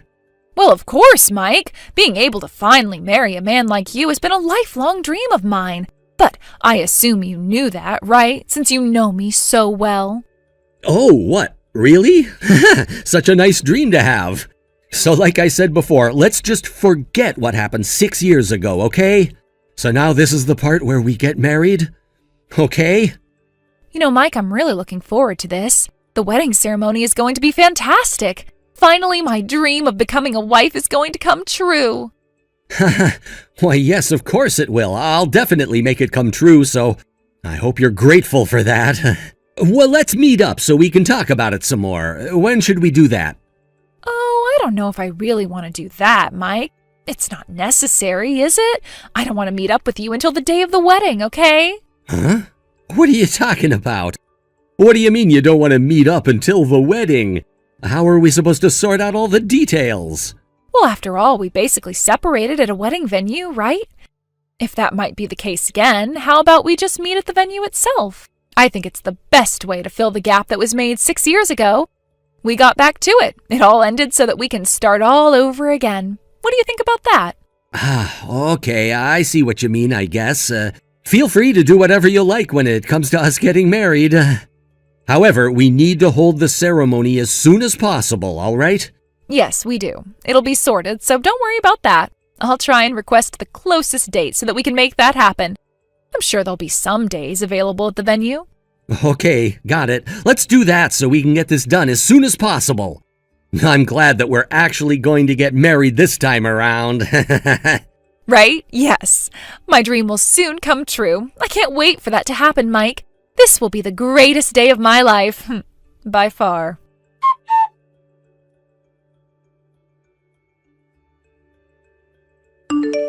S2: Well, of course, Mike. Being able to finally marry a man like you has been a lifelong dream of mine. But I assume you knew that, right? Since you know me so well.
S4: Oh, what? Really? Such a nice dream to have. So like I said before, let's just forget what happened 6 years ago, okay? So now this is the part where we get married? Okay?
S2: You know, Mike, I'm really looking forward to this. The wedding ceremony is going to be fantastic. Finally, my dream of becoming a wife is going to come true.
S4: Why, yes, of course it will. I'll definitely make it come true, so I hope you're grateful for that. Well, let's meet up so we can talk about it some more. When should we do that?
S2: Oh, I don't know if I really want to do that, Mike. It's not necessary, is it? I don't want to meet up with you until the day of the wedding, okay?
S4: Huh? What are you talking about? What do you mean you don't want to meet up until the wedding? How are we supposed to sort out all the details?
S2: Well, after all, we basically separated at a wedding venue, right? If that might be the case again, how about we just meet at the venue itself? I think it's the best way to fill the gap that was made 6 years ago. We got back to it. It all ended so that we can start all over again. What do you think about that?
S4: Okay, I see what you mean, I guess. Feel free to do whatever you like when it comes to us getting married. However, we need to hold the ceremony as soon as possible, all right?
S2: Yes, we do. It'll be sorted, so don't worry about that. I'll try and request the closest date so that we can make that happen. I'm sure there'll be some days available at the venue.
S4: Okay, got it. Let's do that so we can get this done as soon as possible. I'm glad that we're actually going to get married this time around.
S2: Right? Yes. My dream will soon come true. I can't wait for that to happen, Mike. This will be the greatest day of my life. By far.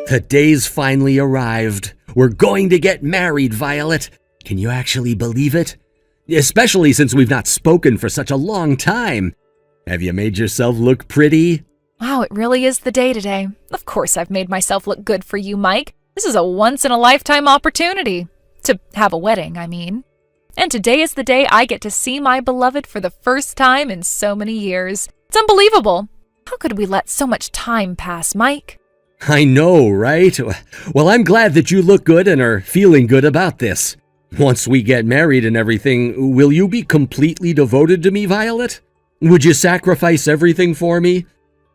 S4: The day's finally arrived. We're going to get married, Violet. Can you actually believe it? Especially since we've not spoken for such a long time. Have you made yourself look pretty?
S2: Wow, it really is the day today. Of course I've made myself look good for you, Mike. This is a once-in-a-lifetime opportunity. To have a wedding, I mean. And today is the day I get to see my beloved for the first time in so many years. It's unbelievable. How could we let so much time pass, Mike?
S4: I know, right? Well, I'm glad that you look good and are feeling good about this. Once we get married and everything, will you be completely devoted to me, Violet? Would you sacrifice everything for me?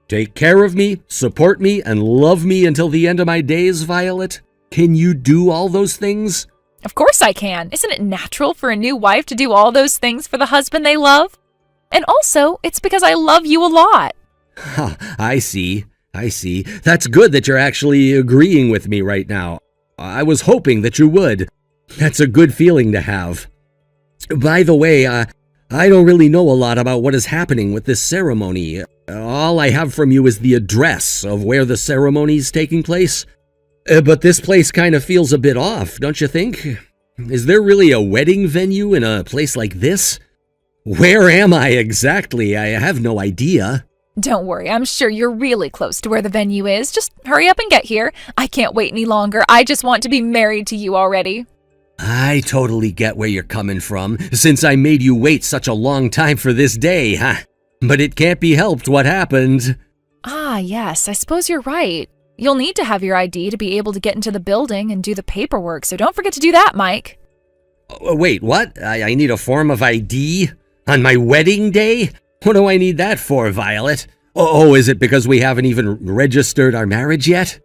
S4: Take care of me, support me, and love me until the end of my days, Violet? Can you do all those things?
S2: Of course I can. Isn't it natural for a new wife to do all those things for the husband they love? And also, it's because I love you a lot.
S4: I see. That's good that you're actually agreeing with me right now. I was hoping that you would. That's a good feeling to have. By the way, I don't really know a lot about what is happening with this ceremony. All I have from you is the address of where the ceremony is taking place. But this place kind of feels a bit off, don't you think? Is there really a wedding venue in a place like this? Where am I exactly? I have no idea.
S2: Don't worry, I'm sure you're really close to where the venue is. Just hurry up and get here. I can't wait any longer. I just want to be married to you already.
S4: I totally get where you're coming from, since I made you wait such a long time for this day, huh? But it can't be helped what happened.
S2: Ah, yes, I suppose you're right. You'll need to have your ID to be able to get into the building and do the paperwork, so don't forget to do that, Mike.
S4: Wait, what? I need a form of ID? On my wedding day? What do I need that for, Violet? Oh, is it because we haven't even registered our marriage yet?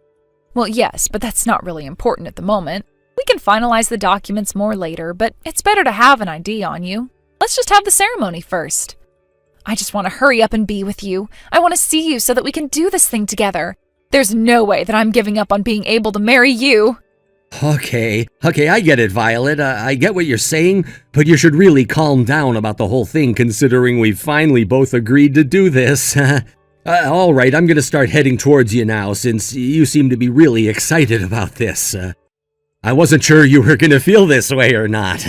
S2: Well, yes, but that's not really important at the moment. We can finalize the documents more later, but it's better to have an ID on you. Let's just have the ceremony first. I just want to hurry up and be with you. I want to see you so that we can do this thing together. There's no way that I'm giving up on being able to marry you.
S4: Okay, I get it, Violet. I get what you're saying, but you should really calm down about the whole thing considering we've finally both agreed to do this. All right, I'm going to start heading towards you now since you seem to be really excited about this. I wasn't sure you were going to feel this way or not.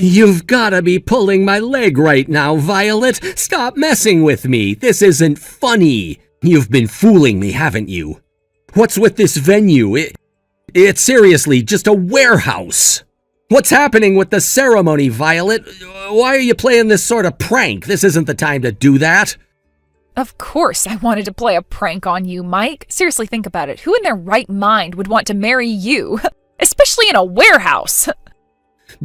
S4: You've gotta be pulling my leg right now, Violet. Stop messing with me. This isn't funny. You've been fooling me, haven't you? What's with this venue? It's seriously just a warehouse. What's happening with the ceremony, Violet? Why are you playing this sort of prank? This isn't the time to do that.
S2: Of course I wanted to play a prank on you, Mike. Seriously, think about it. Who in their right mind would want to marry you? Especially in a warehouse.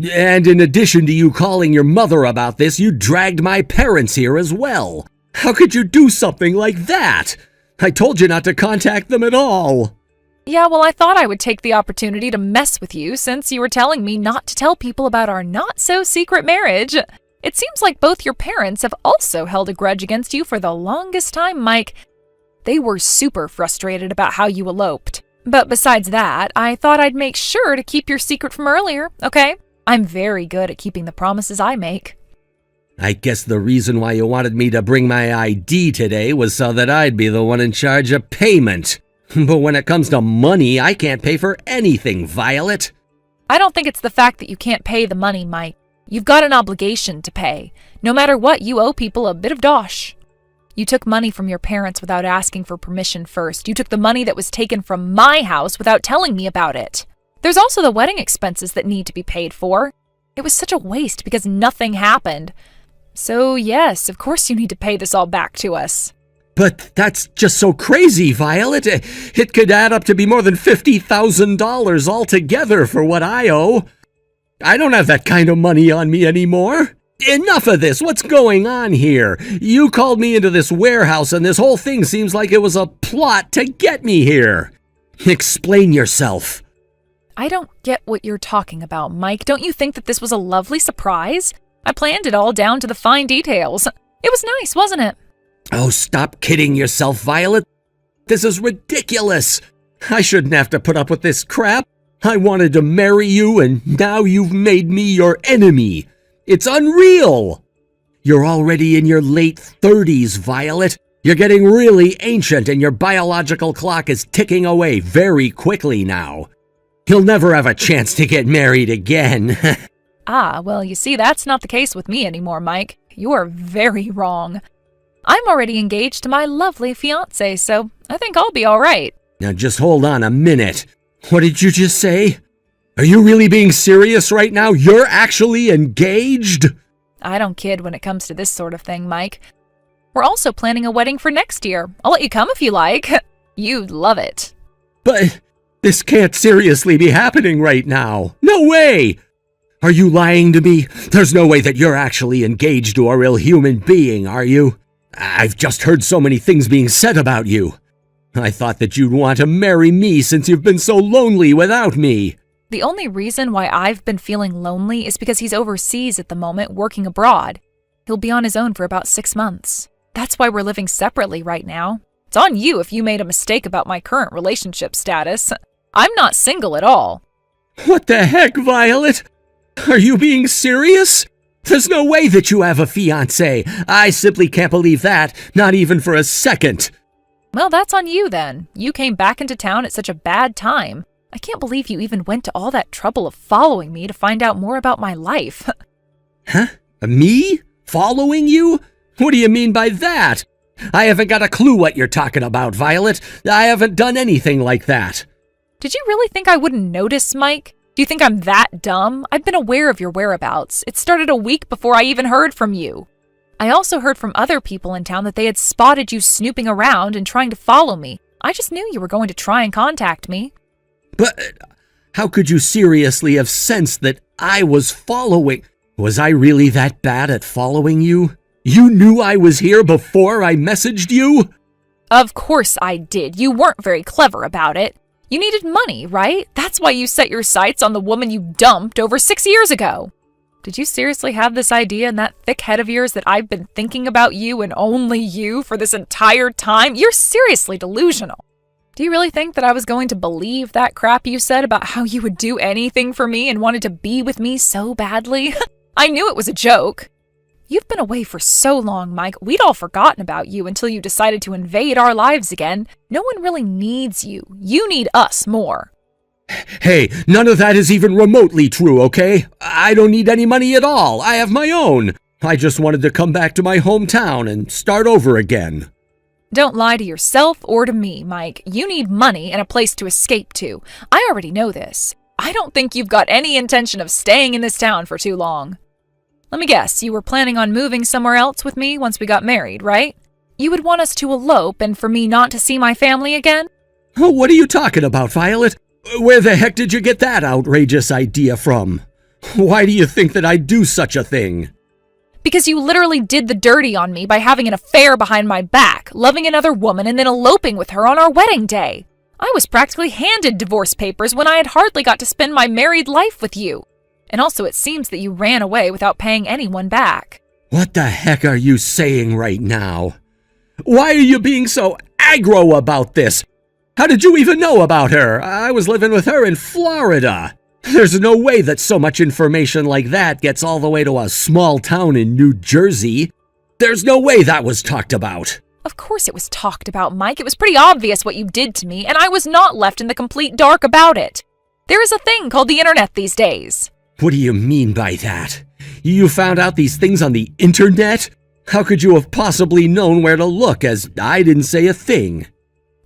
S4: And in addition to you calling your mother about this, you dragged my parents here as well. How could you do something like that? I told you not to contact them at all.
S2: Yeah, well, I thought I would take the opportunity to mess with you since you were telling me not to tell people about our not-so-secret marriage. It seems like both your parents have also held a grudge against you for the longest time, Mike. They were super frustrated about how you eloped. But besides that, I thought I'd make sure to keep your secret from earlier, okay? I'm very good at keeping the promises I make.
S4: I guess the reason why you wanted me to bring my ID today was so that I'd be the one in charge of payment. But when it comes to money, I can't pay for anything, Violet.
S2: I don't think it's the fact that you can't pay the money, Mike. You've got an obligation to pay. No matter what, you owe people a bit of dosh. You took money from your parents without asking for permission first. You took the money that was taken from my house without telling me about it. There's also the wedding expenses that need to be paid for. It was such a waste because nothing happened. So yes, of course you need to pay this all back to us.
S4: But that's just so crazy, Violet. It could add up to be more than $50,000 altogether for what I owe. I don't have that kind of money on me anymore. Enough of this. What's going on here? You called me into this warehouse and this whole thing seems like it was a plot to get me here. Explain yourself.
S2: I don't get what you're talking about, Mike. Don't you think that this was a lovely surprise? I planned it all down to the fine details. It was nice, wasn't it?
S4: Oh, stop kidding yourself, Violet. This is ridiculous. I shouldn't have to put up with this crap. I wanted to marry you, and now you've made me your enemy. It's unreal. You're already in your late 30s, Violet. You're getting really ancient, and your biological clock is ticking away very quickly now. You'll never have a chance to get married again.
S2: Well, you see, that's not the case with me anymore, Mike. You are very wrong. I'm already engaged to my lovely fiancé, so I think I'll be all right.
S4: Now just hold on a minute. What did you just say? Are you really being serious right now? You're actually engaged?
S2: I don't kid when it comes to this sort of thing, Mike. We're also planning a wedding for next year. I'll let you come if you like. You'd love it.
S4: But this can't seriously be happening right now. No way! Are you lying to me? There's no way that you're actually engaged to a real human being, are you? I've just heard so many things being said about you. I thought that you'd want to marry me since you've been so lonely without me.
S2: The only reason why I've been feeling lonely is because he's overseas at the moment, working abroad. He'll be on his own for about 6 months. That's why we're living separately right now. It's on you if you made a mistake about my current relationship status. I'm not single at all.
S4: What the heck, Violet? Are you being serious? There's no way that you have a fiancé. I simply can't believe that, not even for a second.
S2: Well, that's on you then. You came back into town at such a bad time. I can't believe you even went to all that trouble of following me to find out more about my life.
S4: Huh? Me? Following you? What do you mean by that? I haven't got a clue what you're talking about, Violet. I haven't done anything like that.
S2: Did you really think I wouldn't notice, Mike? Do you think I'm that dumb? I've been aware of your whereabouts. It started a week before I even heard from you. I also heard from other people in town that they had spotted you snooping around and trying to follow me. I just knew you were going to try and contact me.
S4: But how could you seriously have sensed that I was following? Was I really that bad at following you? You knew I was here before I messaged you?
S2: Of course I did. You weren't very clever about it. You needed money, right? That's why you set your sights on the woman you dumped over 6 years ago. Did you seriously have this idea in that thick head of yours that I've been thinking about you and only you for this entire time? You're seriously delusional. Do you really think that I was going to believe that crap you said about how you would do anything for me and wanted to be with me so badly? I knew it was a joke. You've been away for so long, Mike. We'd all forgotten about you until you decided to invade our lives again. No one really needs you. You need us more.
S4: Hey, none of that is even remotely true, okay? I don't need any money at all. I have my own. I just wanted to come back to my hometown and start over again.
S2: Don't lie to yourself or to me, Mike. You need money and a place to escape to. I already know this. I don't think you've got any intention of staying in this town for too long. Let me guess, you were planning on moving somewhere else with me once we got married, right? You would want us to elope and for me not to see my family again?
S4: Oh, what are you talking about, Violet? Where the heck did you get that outrageous idea from? Why do you think that I'd do such a thing?
S2: Because you literally did the dirty on me by having an affair behind my back, loving another woman, and then eloping with her on our wedding day. I was practically handed divorce papers when I had hardly got to spend my married life with you. And also it seems that you ran away without paying anyone back.
S4: What the heck are you saying right now? Why are you being so aggro about this? How did you even know about her? I was living with her in Florida. There's no way that so much information like that gets all the way to a small town in New Jersey. There's no way that was talked about.
S2: Of course it was talked about, Mike. It was pretty obvious what you did to me, and I was not left in the complete dark about it. There is a thing called the internet these days.
S4: What do you mean by that? You found out these things on the internet? How could you have possibly known where to look, as I didn't say a thing?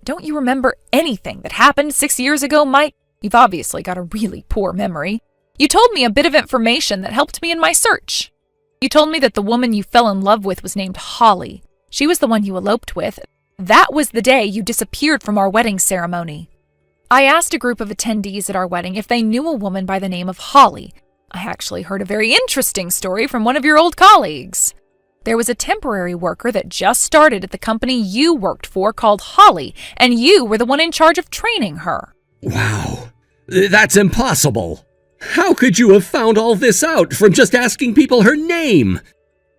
S2: Don't you remember anything that happened 6 years ago, Mike? You've obviously got a really poor memory. You told me a bit of information that helped me in my search. You told me that the woman you fell in love with was named Holly. She was the one you eloped with. That was the day you disappeared from our wedding ceremony. I asked a group of attendees at our wedding if they knew a woman by the name of Holly. I actually heard a very interesting story from one of your old colleagues. There was a temporary worker that just started at the company you worked for called Holly, and you were the one in charge of training her.
S4: Wow, that's impossible. How could you have found all this out from just asking people her name?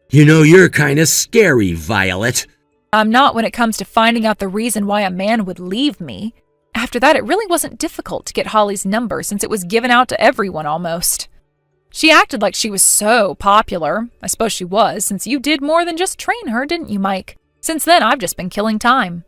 S4: You know, you're kinda scary, Violet.
S2: I'm not when it comes to finding out the reason why a man would leave me. After that, it really wasn't difficult to get Holly's number since it was given out to everyone almost. She acted like she was so popular. I suppose she was, since you did more than just train her, didn't you, Mike? Since then, I've just been killing time.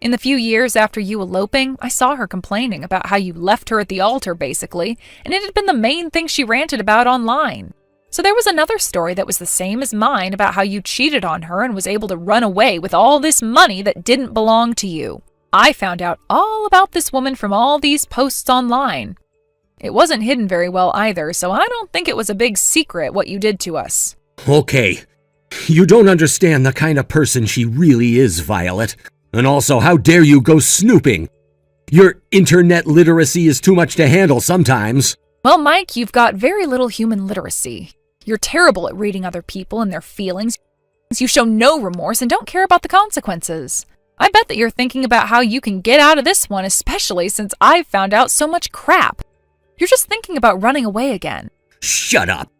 S2: In the few years after you eloping, I saw her complaining about how you left her at the altar, basically, and it had been the main thing she ranted about online. So there was another story that was the same as mine about how you cheated on her and was able to run away with all this money that didn't belong to you. I found out all about this woman from all these posts online. It wasn't hidden very well either, so I don't think it was a big secret what you did to us.
S4: Okay, you don't understand the kind of person she really is, Violet. And also, how dare you go snooping? Your internet literacy is too much to handle sometimes.
S2: Well, Mike, you've got very little human literacy. You're terrible at reading other people and their feelings. You show no remorse and don't care about the consequences. I bet that you're thinking about how you can get out of this one, especially since I've found out so much crap. You're just thinking about running away again.
S4: Shut up.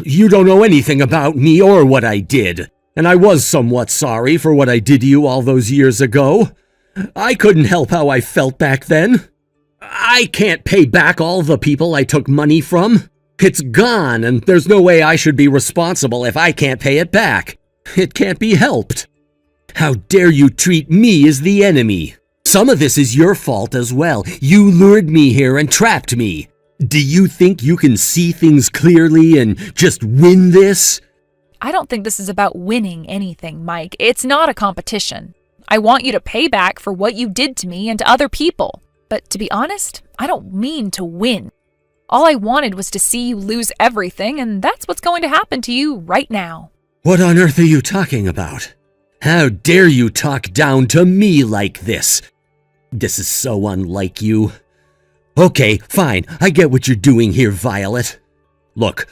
S4: You don't know anything about me or what I did. And I was somewhat sorry for what I did to you all those years ago. I couldn't help how I felt back then. I can't pay back all the people I took money from. It's gone, and there's no way I should be responsible if I can't pay it back. It can't be helped. How dare you treat me as the enemy? Some of this is your fault as well. You lured me here and trapped me. Do you think you can see things clearly and just win this?
S2: I don't think this is about winning anything, Mike. It's not a competition. I want you to pay back for what you did to me and to other people. But to be honest, I don't mean to win. All I wanted was to see you lose everything, and that's what's going to happen to you right now.
S4: What on earth are you talking about? How dare you talk down to me like this? This is so unlike you. Okay, fine. I get what you're doing here, Violet. Look,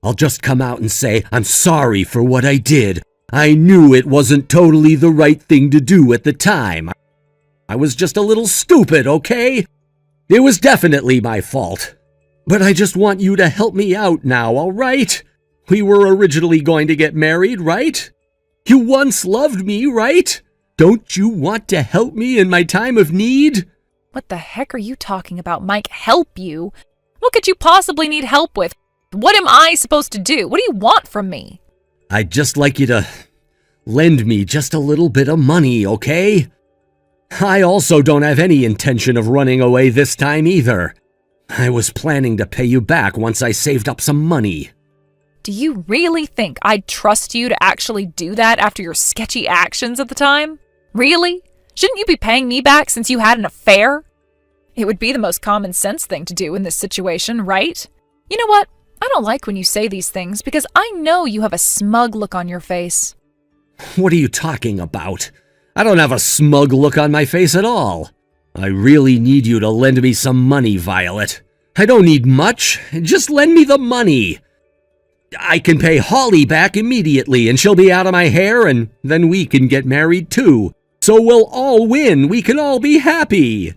S4: I'll just come out and say I'm sorry for what I did. I knew it wasn't totally the right thing to do at the time. I was just a little stupid, okay? It was definitely my fault. But I just want you to help me out now, all right? We were originally going to get married, right? You once loved me, right? Don't you want to help me in my time of need?
S2: What the heck are you talking about, Mike? Help you? What could you possibly need help with? What am I supposed to do? What do you want from me?
S4: I'd just like you to lend me just a little bit of money, okay? I also don't have any intention of running away this time either. I was planning to pay you back once I saved up some money.
S2: Do you really think I'd trust you to actually do that after your sketchy actions at the time? Really? Shouldn't you be paying me back since you had an affair? It would be the most common sense thing to do in this situation, right? You know what? I don't like when you say these things because I know you have a smug look on your face.
S4: What are you talking about? I don't have a smug look on my face at all. I really need you to lend me some money, Violet. I don't need much. Just lend me the money. I can pay Holly back immediately and she'll be out of my hair and then we can get married too. So we'll all win. We can all be happy.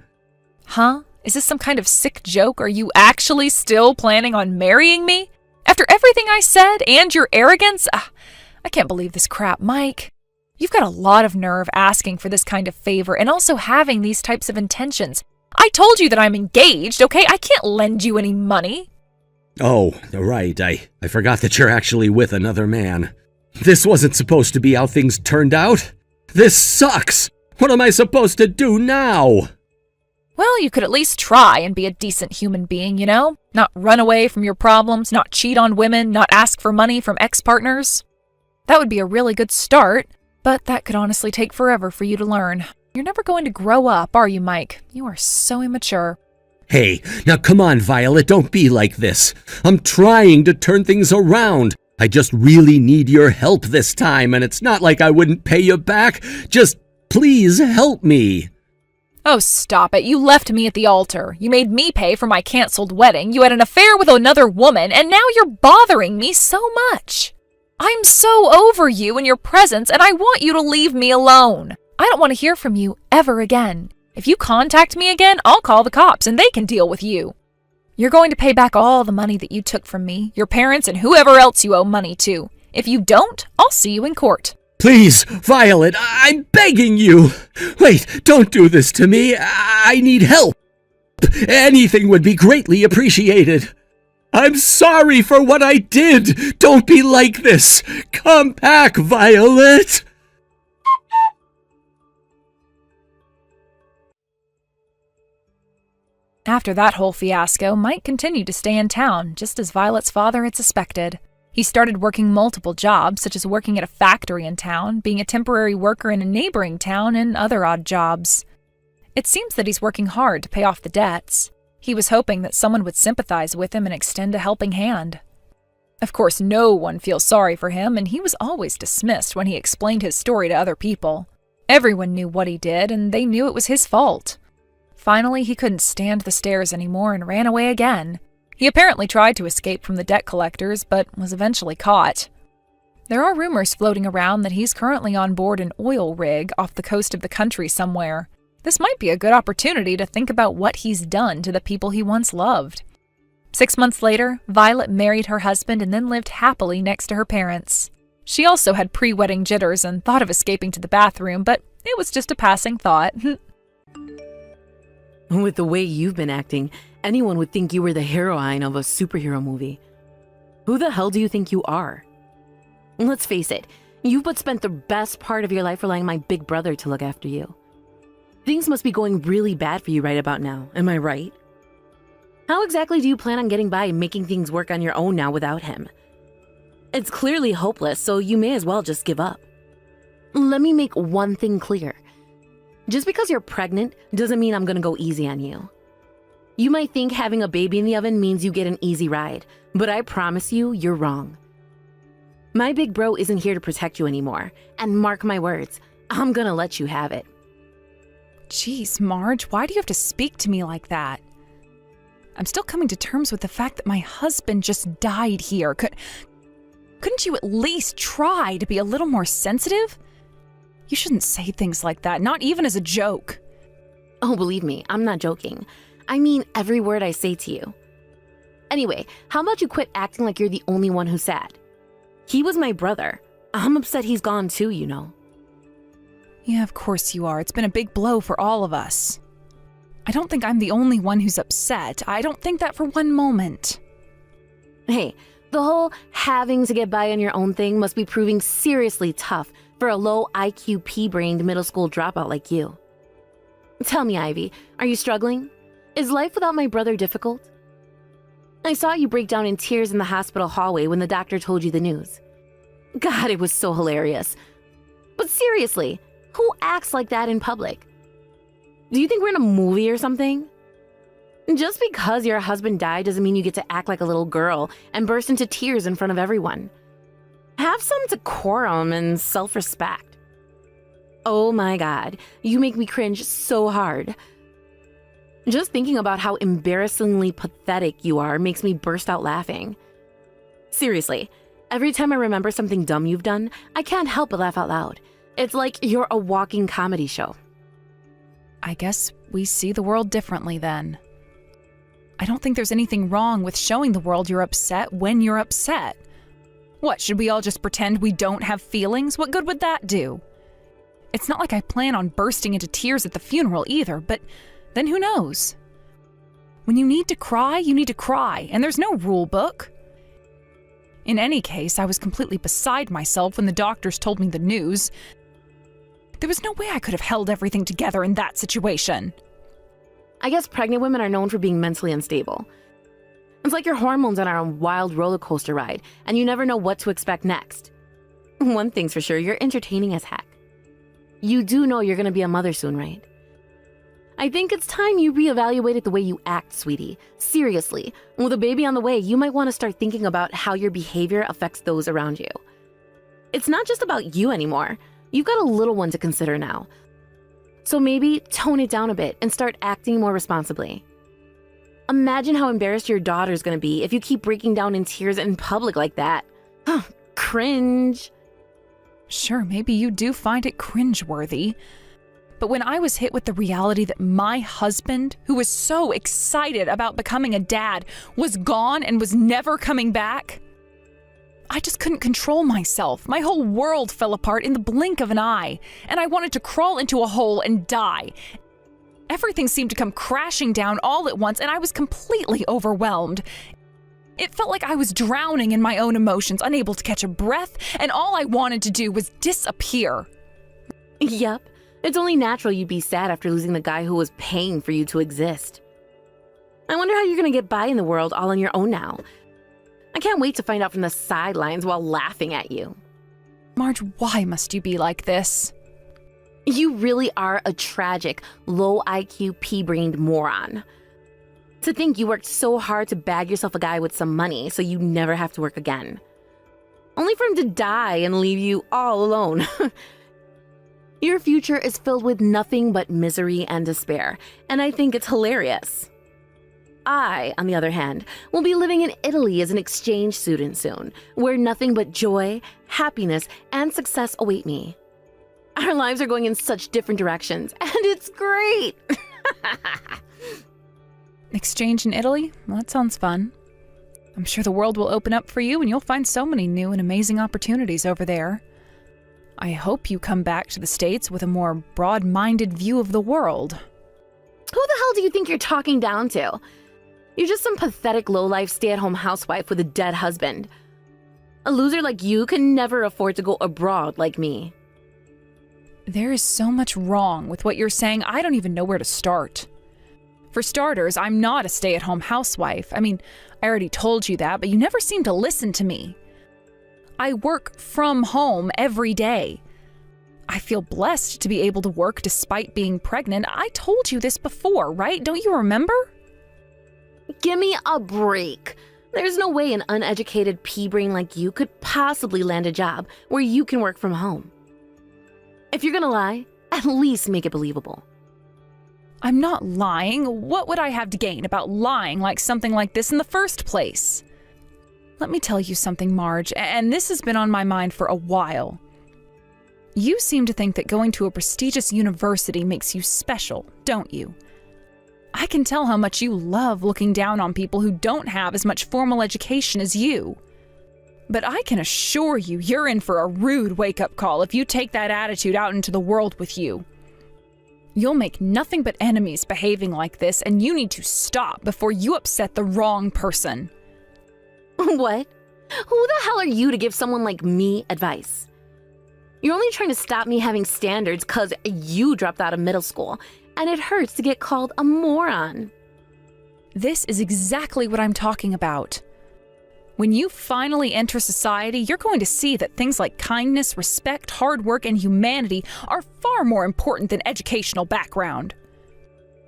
S2: Huh? Is this some kind of sick joke? Are you actually still planning on marrying me? After everything I said and your arrogance? I can't believe this crap, Mike. You've got a lot of nerve asking for this kind of favor and also having these types of intentions. I told you that I'm engaged, okay? I can't lend you any money.
S4: Oh, right. I forgot that you're actually with another man. This wasn't supposed to be how things turned out. This sucks. What am I supposed to do now?
S2: Well, you could at least try and be a decent human being, you know? Not run away from your problems, not cheat on women, not ask for money from ex-partners. That would be a really good start, but that could honestly take forever for you to learn. You're never going to grow up, are you, Mike? You are so immature.
S4: Hey, now come on, Violet, don't be like this. I'm trying to turn things around. I just really need your help this time, and it's not like I wouldn't pay you back. Just please help me.
S2: Oh, stop it. You left me at the altar. You made me pay for my canceled wedding. You had an affair with another woman, and now you're bothering me so much. I'm so over you and your presence, and I want you to leave me alone. I don't want to hear from you ever again. If you contact me again, I'll call the cops, and they can deal with you. You're going to pay back all the money that you took from me, your parents, and whoever else you owe money to. If you don't, I'll see you in court.
S4: Please, Violet, I'm begging you. Wait, don't do this to me. I need help. Anything would be greatly appreciated. I'm sorry for what I did. Don't be like this. Come back, Violet.
S2: After that whole fiasco, Mike continued to stay in town, just as Violet's father had suspected. He started working multiple jobs, such as working at a factory in town, being a temporary worker in a neighboring town, and other odd jobs. It seems that he's working hard to pay off the debts. He was hoping that someone would sympathize with him and extend a helping hand. Of course, no one feels sorry for him, and he was always dismissed when he explained his story to other people. Everyone knew what he did, and they knew it was his fault. Finally, he couldn't stand the stairs anymore and ran away again. He apparently tried to escape from the debt collectors, but was eventually caught. There are rumors floating around that he's currently on board an oil rig off the coast of the country somewhere. This might be a good opportunity to think about what he's done to the people he once loved. 6 months later, Violet married her husband and then lived happily next to her parents. She also had pre-wedding jitters and thought of escaping to the bathroom, but it was just a passing thought.
S1: With the way you've been acting, anyone would think you were the heroine of a superhero movie. Who the hell do you think you are? Let's face it, you've but spent the best part of your life relying on my big brother to look after you. Things must be going really bad for you right about now, am I right? How exactly do you plan on getting by and making things work on your own now without him? It's clearly hopeless, so you may as well just give up. Let me make one thing clear. Just because you're pregnant doesn't mean I'm gonna go easy on you. You might think having a baby in the oven means you get an easy ride, but I promise you, you're wrong. My big bro isn't here to protect you anymore, and mark my words, I'm gonna let you have it.
S2: Jeez, Marge, why do you have to speak to me like that? I'm still coming to terms with the fact that my husband just died here. Couldn't you at least try to be a little more sensitive? You shouldn't say things like that, not even as a joke.
S3: Oh, believe me, I'm not joking. I mean every word I say to you. Anyway, how about you quit acting like you're the only one who's sad? He was my brother. I'm upset he's gone too, you know.
S2: Yeah, of course you are. It's been a big blow for all of us. I don't think I'm the only one who's upset. I don't think that for one moment.
S3: Hey, the whole having to get by on your own thing must be proving seriously tough for a low IQ pea-brained middle school dropout like you. Tell me, Ivy, are you struggling? Is life without my brother difficult? I saw you break down in tears in the hospital hallway when the doctor told you the news. God, it was so hilarious. But seriously, who acts like that in public? Do you think we're in a movie or something? Just because your husband died doesn't mean you get to act like a little girl and burst into tears in front of everyone. Have some decorum and self-respect. Oh my God, you make me cringe so hard. Just thinking about how embarrassingly pathetic you are makes me burst out laughing. Seriously, every time I remember something dumb you've done, I can't help but laugh out loud. It's like you're a walking comedy show.
S2: I guess we see the world differently then. I don't think there's anything wrong with showing the world you're upset when you're upset. What, should we all just pretend we don't have feelings? What good would that do? It's not like I plan on bursting into tears at the funeral either, but then who knows? When you need to cry, and there's no rule book. In any case, I was completely beside myself when the doctors told me the news. There was no way I could have held everything together in that situation.
S3: I guess pregnant women are known for being mentally unstable. It's like your hormones on a wild roller coaster ride, and you never know what to expect next. One thing's for sure, you're entertaining as heck. You do know you're gonna be a mother soon, right? I think it's time you reevaluated the way you act, sweetie. Seriously, with a baby on the way, you might want to start thinking about how your behavior affects those around you. It's not just about you anymore. You've got a little one to consider now. So maybe tone it down a bit and start acting more responsibly. Imagine how embarrassed your daughter's gonna be if you keep breaking down in tears in public like that. Cringe.
S2: Sure, maybe you do find it cringeworthy. But when I was hit with the reality that my husband, who was so excited about becoming a dad, was gone and was never coming back, I just couldn't control myself. My whole world fell apart in the blink of an eye, and I wanted to crawl into a hole and die. Everything seemed to come crashing down all at once, and I was completely overwhelmed. It felt like I was drowning in my own emotions, unable to catch a breath, and all I wanted to do was disappear.
S3: Yep. It's only natural you'd be sad after losing the guy who was paying for you to exist. I wonder how you're gonna get by in the world all on your own now. I can't wait to find out from the sidelines while laughing at you.
S2: Marge, why must you be like this?
S3: You really are a tragic, low IQ, pea-brained moron. To think you worked so hard to bag yourself a guy with some money so you never have to work again. Only for him to die and leave you all alone. Your future is filled with nothing but misery and despair, and I think it's hilarious. I, on the other hand, will be living in Italy as an exchange student soon, where nothing but joy, happiness, and success await me. Our lives are going in such different directions, and it's great!
S2: Exchange in Italy? Well, that sounds fun. I'm sure the world will open up for you and you'll find so many new and amazing opportunities over there. I hope you come back to the States with a more broad-minded view of the world.
S3: Who the hell do you think you're talking down to? You're just some pathetic low-life stay-at-home housewife with a dead husband. A loser like you can never afford to go abroad like me.
S2: There is so much wrong with what you're saying, I don't even know where to start. For starters, I'm not a stay-at-home housewife. I mean, I already told you that, but you never seem to listen to me. I work from home every day. I feel blessed to be able to work despite being pregnant. I told you this before, right? Don't you remember?
S3: Give me a break. There's no way an uneducated pea-brain like you could possibly land a job where you can work from home. If you're gonna lie, at least make it believable.
S2: I'm not lying. What would I have to gain about lying like something like this in the first place? Let me tell you something, Marge, and this has been on my mind for a while. You seem to think that going to a prestigious university makes you special, don't you? I can tell how much you love looking down on people who don't have as much formal education as you. But I can assure you, you're in for a rude wake-up call if you take that attitude out into the world with you. You'll make nothing but enemies behaving like this, and you need to stop before you upset the wrong person.
S3: What? Who the hell are you to give someone like me advice? You're only trying to stop me having standards because you dropped out of middle school, and it hurts to get called a moron.
S2: This is exactly what I'm talking about. When you finally enter society, you're going to see that things like kindness, respect, hard work, and humanity are far more important than educational background.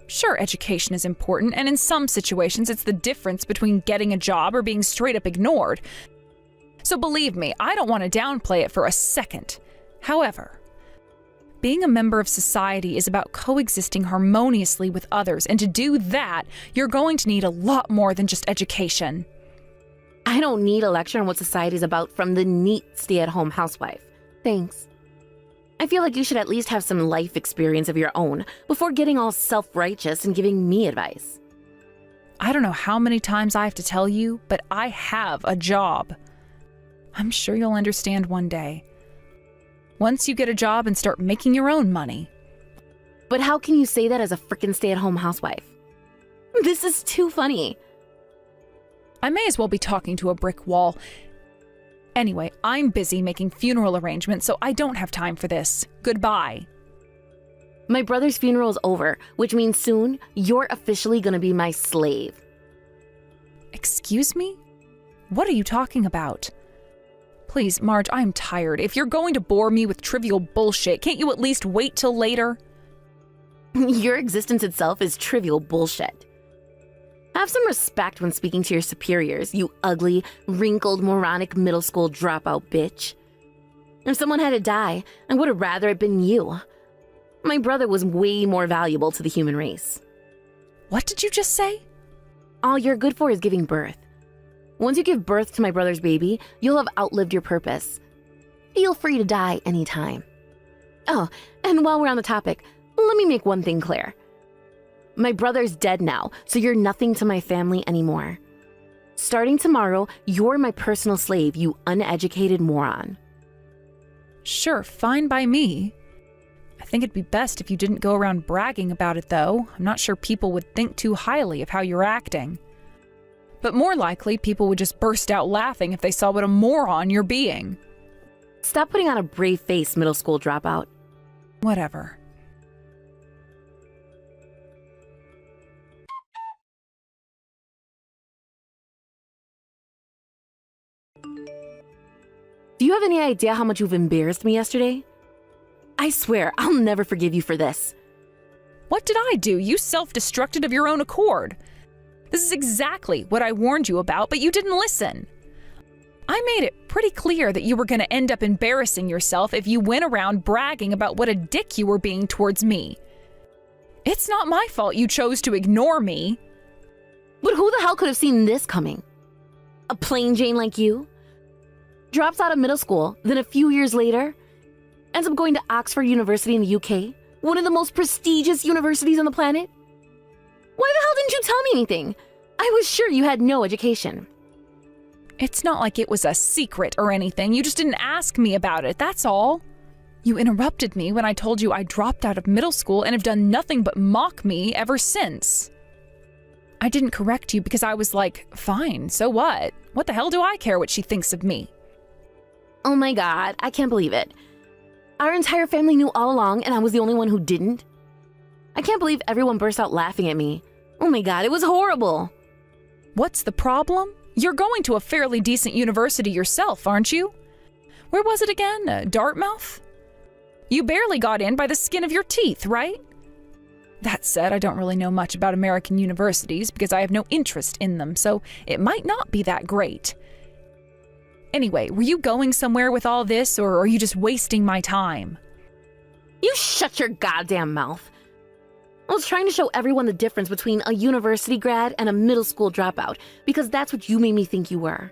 S2: Sure, education is important, and in some situations it's the difference between getting a job or being straight up ignored. So believe me, I don't want to downplay it for a second. However, being a member of society is about coexisting harmoniously with others, and to do that, you're going to need a lot more than just education.
S3: I don't need a lecture on what society's about from the neat stay-at-home housewife. Thanks. I feel like you should at least have some life experience of your own before getting all self-righteous and giving me advice.
S2: I don't know how many times I have to tell you, but I have a job. I'm sure you'll understand one day. Once you get a job and start making your own money.
S3: But how can you say that as a frickin' stay-at-home housewife? This is too funny.
S2: I may as well be talking to a brick wall. Anyway, I'm busy making funeral arrangements, so I don't have time for this. Goodbye.
S3: My brother's funeral is over, which means soon you're officially gonna be my slave.
S2: Excuse me? What are you talking about? Please, Marge, I'm tired. If you're going to bore me with trivial bullshit, can't you at least wait till later?
S3: Your existence itself is trivial bullshit. Have some respect when speaking to your superiors, you ugly, wrinkled, moronic middle school dropout bitch. If someone had to die, I would have rather it been you. My brother was way more valuable to the human race.
S2: What did you just say?
S3: All you're good for is giving birth. Once you give birth to my brother's baby, you'll have outlived your purpose. Feel free to die anytime. Oh, and while we're on the topic, let me make one thing clear. My brother's dead now, so you're nothing to my family anymore. Starting tomorrow, you're my personal slave, you uneducated moron.
S2: Sure, fine by me. I think it'd be best if you didn't go around bragging about it, though. I'm not sure people would think too highly of how you're acting. But more likely, people would just burst out laughing if they saw what a moron you're being.
S3: Stop putting on a brave face, middle school dropout.
S2: Whatever.
S3: Do you have any idea how much you've embarrassed me yesterday? I swear, I'll never forgive you for this.
S2: What did I do? You self-destructed of your own accord. This is exactly what I warned you about, but you didn't listen. I made it pretty clear that you were going to end up embarrassing yourself if you went around bragging about what a dick you were being towards me. It's not my fault you chose to ignore me.
S3: But who the hell could have seen this coming? A plain Jane like you? Drops out of middle school, then a few years later, ends up going to Oxford University in the UK, one of the most prestigious universities on the planet? Why the hell didn't you tell me anything? I was sure you had no education.
S2: It's not like it was a secret or anything. You just didn't ask me about it, that's all. You interrupted me when I told you I dropped out of middle school and have done nothing but mock me ever since. I didn't correct you because I was like, fine, so what? What the hell do I care what she thinks of me?
S3: Oh my god, I can't believe it. Our entire family knew all along and I was the only one who didn't. I can't believe everyone burst out laughing at me. Oh my god, it was horrible.
S2: What's the problem? You're going to a fairly decent university yourself, aren't you? Where was it again? Dartmouth? You barely got in by the skin of your teeth, right? That said, I don't really know much about American universities because I have no interest in them, so it might not be that great. Anyway, were you going somewhere with all this, or are you just wasting my time?
S3: You shut your goddamn mouth. I was trying to show everyone the difference between a university grad and a middle school dropout, because that's what you made me think you were.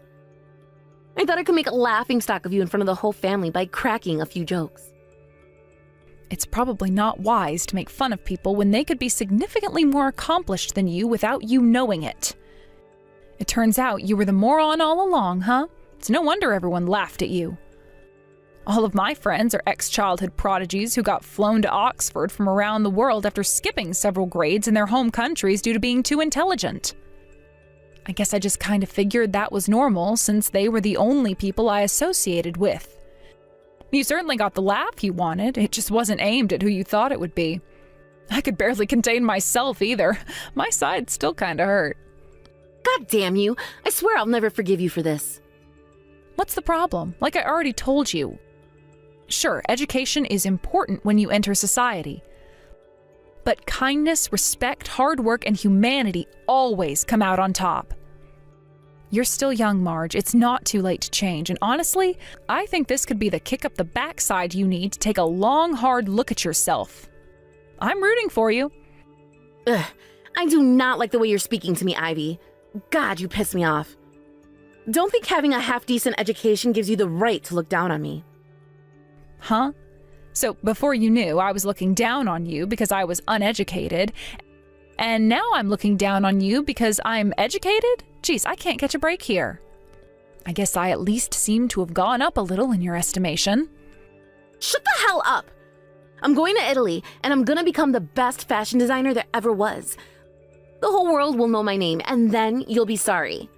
S3: I thought I could make a laughingstock of you in front of the whole family by cracking a few jokes.
S2: It's probably not wise to make fun of people when they could be significantly more accomplished than you without you knowing it. It turns out you were the moron all along, huh? It's no wonder everyone laughed at you. All of my friends are ex-childhood prodigies who got flown to Oxford from around the world after skipping several grades in their home countries due to being too intelligent. I guess I just kind of figured that was normal since they were the only people I associated with. You certainly got the laugh you wanted, it just wasn't aimed at who you thought it would be. I could barely contain myself either. My side still kinda hurt.
S3: God damn you! I swear I'll never forgive you for this.
S2: What's the problem? Like I already told you. Sure, education is important when you enter society. But kindness, respect, hard work, and humanity always come out on top. You're still young, Marge. It's not too late to change. And honestly, I think this could be the kick up the backside you need to take a long, hard look at yourself. I'm rooting for you.
S3: Ugh, I do not like the way you're speaking to me, Ivy. God, you piss me off. Don't think having a half-decent education gives you the right to look down on me.
S2: Huh? So before you knew, I was looking down on you because I was uneducated, and now I'm looking down on you because I'm educated? Geez, I can't catch a break here. I guess I at least seem to have gone up a little in your estimation.
S3: Shut the hell up! I'm going to Italy, and I'm gonna become the best fashion designer there ever was. The whole world will know my name, and then you'll be sorry.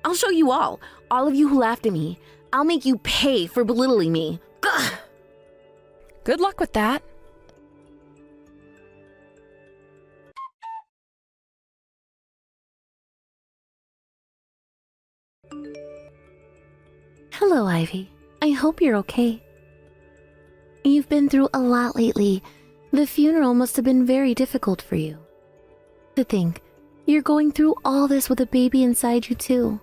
S3: I'll show you all of you who laughed at me. I'll make you pay for belittling me. Ugh.
S2: Good luck with that.
S3: Hello, Ivy. I hope you're okay. You've been through a lot lately. The funeral must have been very difficult for you. To think, you're going through all this with a baby inside you too.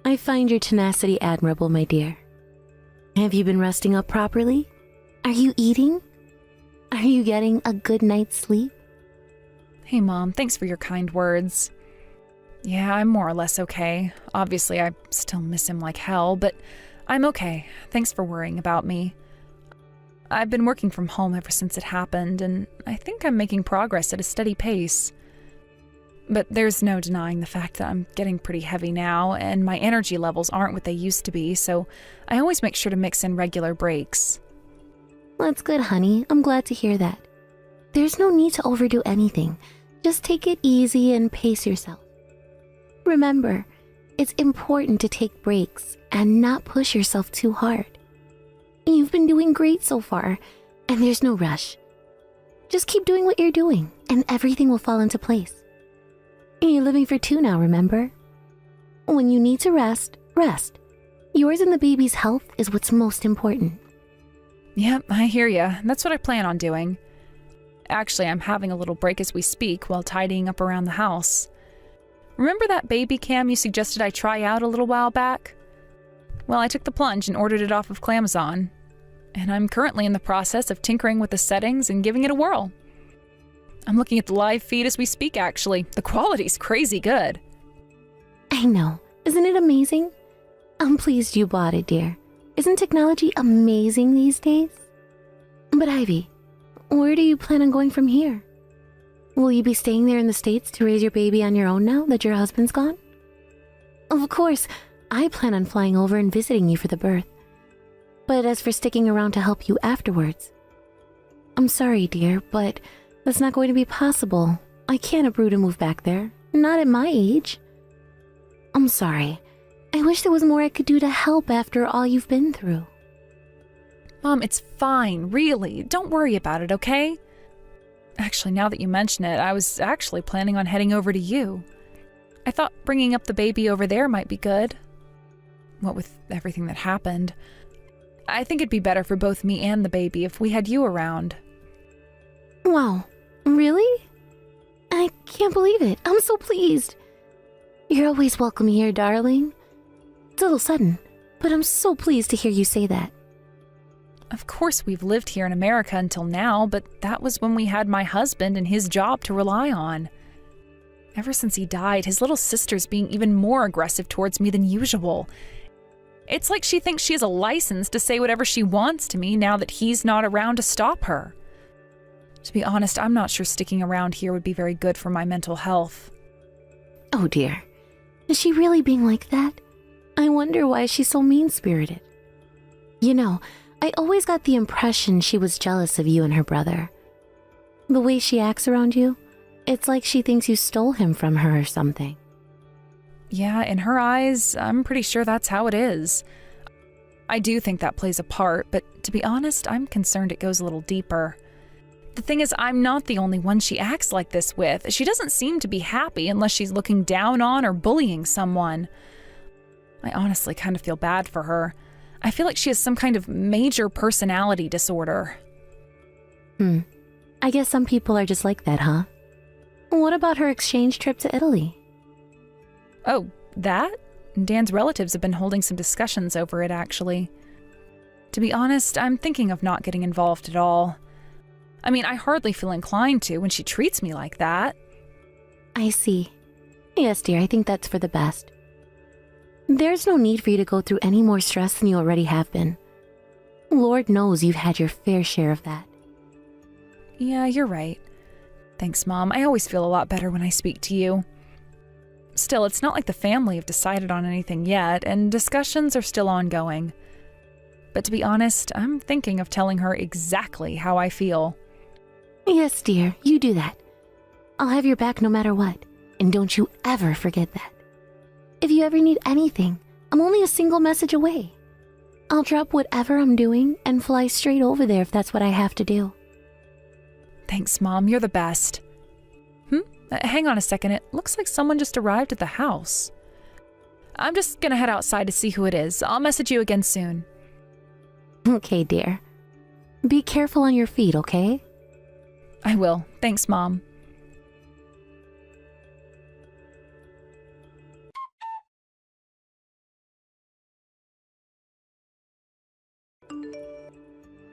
S3: I find your tenacity admirable, my dear. Have you been resting up properly? Are you eating? Are you getting a good night's sleep?
S2: Hey, Mom, thanks for your kind words. Yeah, I'm more or less okay. Obviously, I still miss him like hell, but I'm okay. Thanks for worrying about me. I've been working from home ever since it happened, and I think I'm making progress at a steady pace. But there's no denying the fact that I'm getting pretty heavy now, and my energy levels aren't what they used to be, so I always make sure to mix in regular breaks.
S3: That's good, honey. I'm glad to hear that. There's no need to overdo anything. Just take it easy and pace yourself. Remember, it's important to take breaks and not push yourself too hard. You've been doing great so far, and there's no rush. Just keep doing what you're doing, and everything will fall into place. You're living for two now, remember? When you need to rest, rest. Yours and the baby's health is what's most important.
S2: Yep, I hear ya. That's what I plan on doing. Actually, I'm having a little break as we speak while tidying up around the house. Remember that baby cam you suggested I try out a little while back? Well, I took the plunge and ordered it off of Clamazon, and I'm currently in the process of tinkering with the settings and giving it a whirl. I'm looking at the live feed as we speak, actually. The quality's crazy good.
S3: I know. Isn't it amazing? I'm pleased you bought it, dear. Isn't technology amazing these days? But Ivy, where do you plan on going from here? Will you be staying there in the States to raise your baby on your own now that your husband's gone? Of course, I plan on flying over and visiting you for the birth. But as for sticking around to help you afterwards, I'm sorry, dear, but that's not going to be possible. I can't uproot and move back there. Not at my age. I'm sorry. I wish there was more I could do to help after all you've been through.
S2: Mom, it's fine, really. Don't worry about it, okay? Actually, now that you mention it, I was actually planning on heading over to you. I thought bringing up the baby over there might be good. What with everything that happened, I think it'd be better for both me and the baby if we had you around.
S3: Wow, really? I can't believe it. I'm so pleased. You're always welcome here, darling. It's a little sudden, but I'm so pleased to hear you say that.
S2: Of course, we've lived here in America until now, but that was when we had my husband and his job to rely on. Ever since he died, his little sister's being even more aggressive towards me than usual. It's like she thinks she has a license to say whatever she wants to me now that he's not around to stop her. To be honest, I'm not sure sticking around here would be very good for my mental health.
S3: Oh dear. Is she really being like that? I wonder why she's so mean-spirited. You know, I always got the impression she was jealous of you and her brother. The way she acts around you, it's like she thinks you stole him from her or something.
S2: Yeah, in her eyes, I'm pretty sure that's how it is. I do think that plays a part, but to be honest, I'm concerned it goes a little deeper. The thing is, I'm not the only one she acts like this with. She doesn't seem to be happy unless she's looking down on or bullying someone. I honestly kind of feel bad for her. I feel like she has some kind of major personality disorder.
S3: I guess some people are just like that, huh? What about her exchange trip to Italy?
S2: Oh, that? Dan's relatives have been holding some discussions over it, actually. To be honest, I'm thinking of not getting involved at all. I mean, I hardly feel inclined to when she treats me like that.
S3: I see. Yes, dear, I think that's for the best. There's no need for you to go through any more stress than you already have been. Lord knows you've had your fair share of that.
S2: Yeah, you're right. Thanks, Mom. I always feel a lot better when I speak to you. Still, it's not like the family have decided on anything yet, and discussions are still ongoing. But to be honest, I'm thinking of telling her exactly how I feel.
S3: Yes, dear, you do that. I'll have your back no matter what, and don't you ever forget that. If you ever need anything, I'm only a single message away. I'll drop whatever I'm doing and fly straight over there if that's what I have to do.
S2: Thanks, Mom. You're the best. Hang on a second. It looks like someone just arrived at the house. I'm just gonna head outside to see who it is. I'll message you again soon.
S3: Okay, dear. Be careful on your feet, okay?
S2: I will. Thanks, Mom.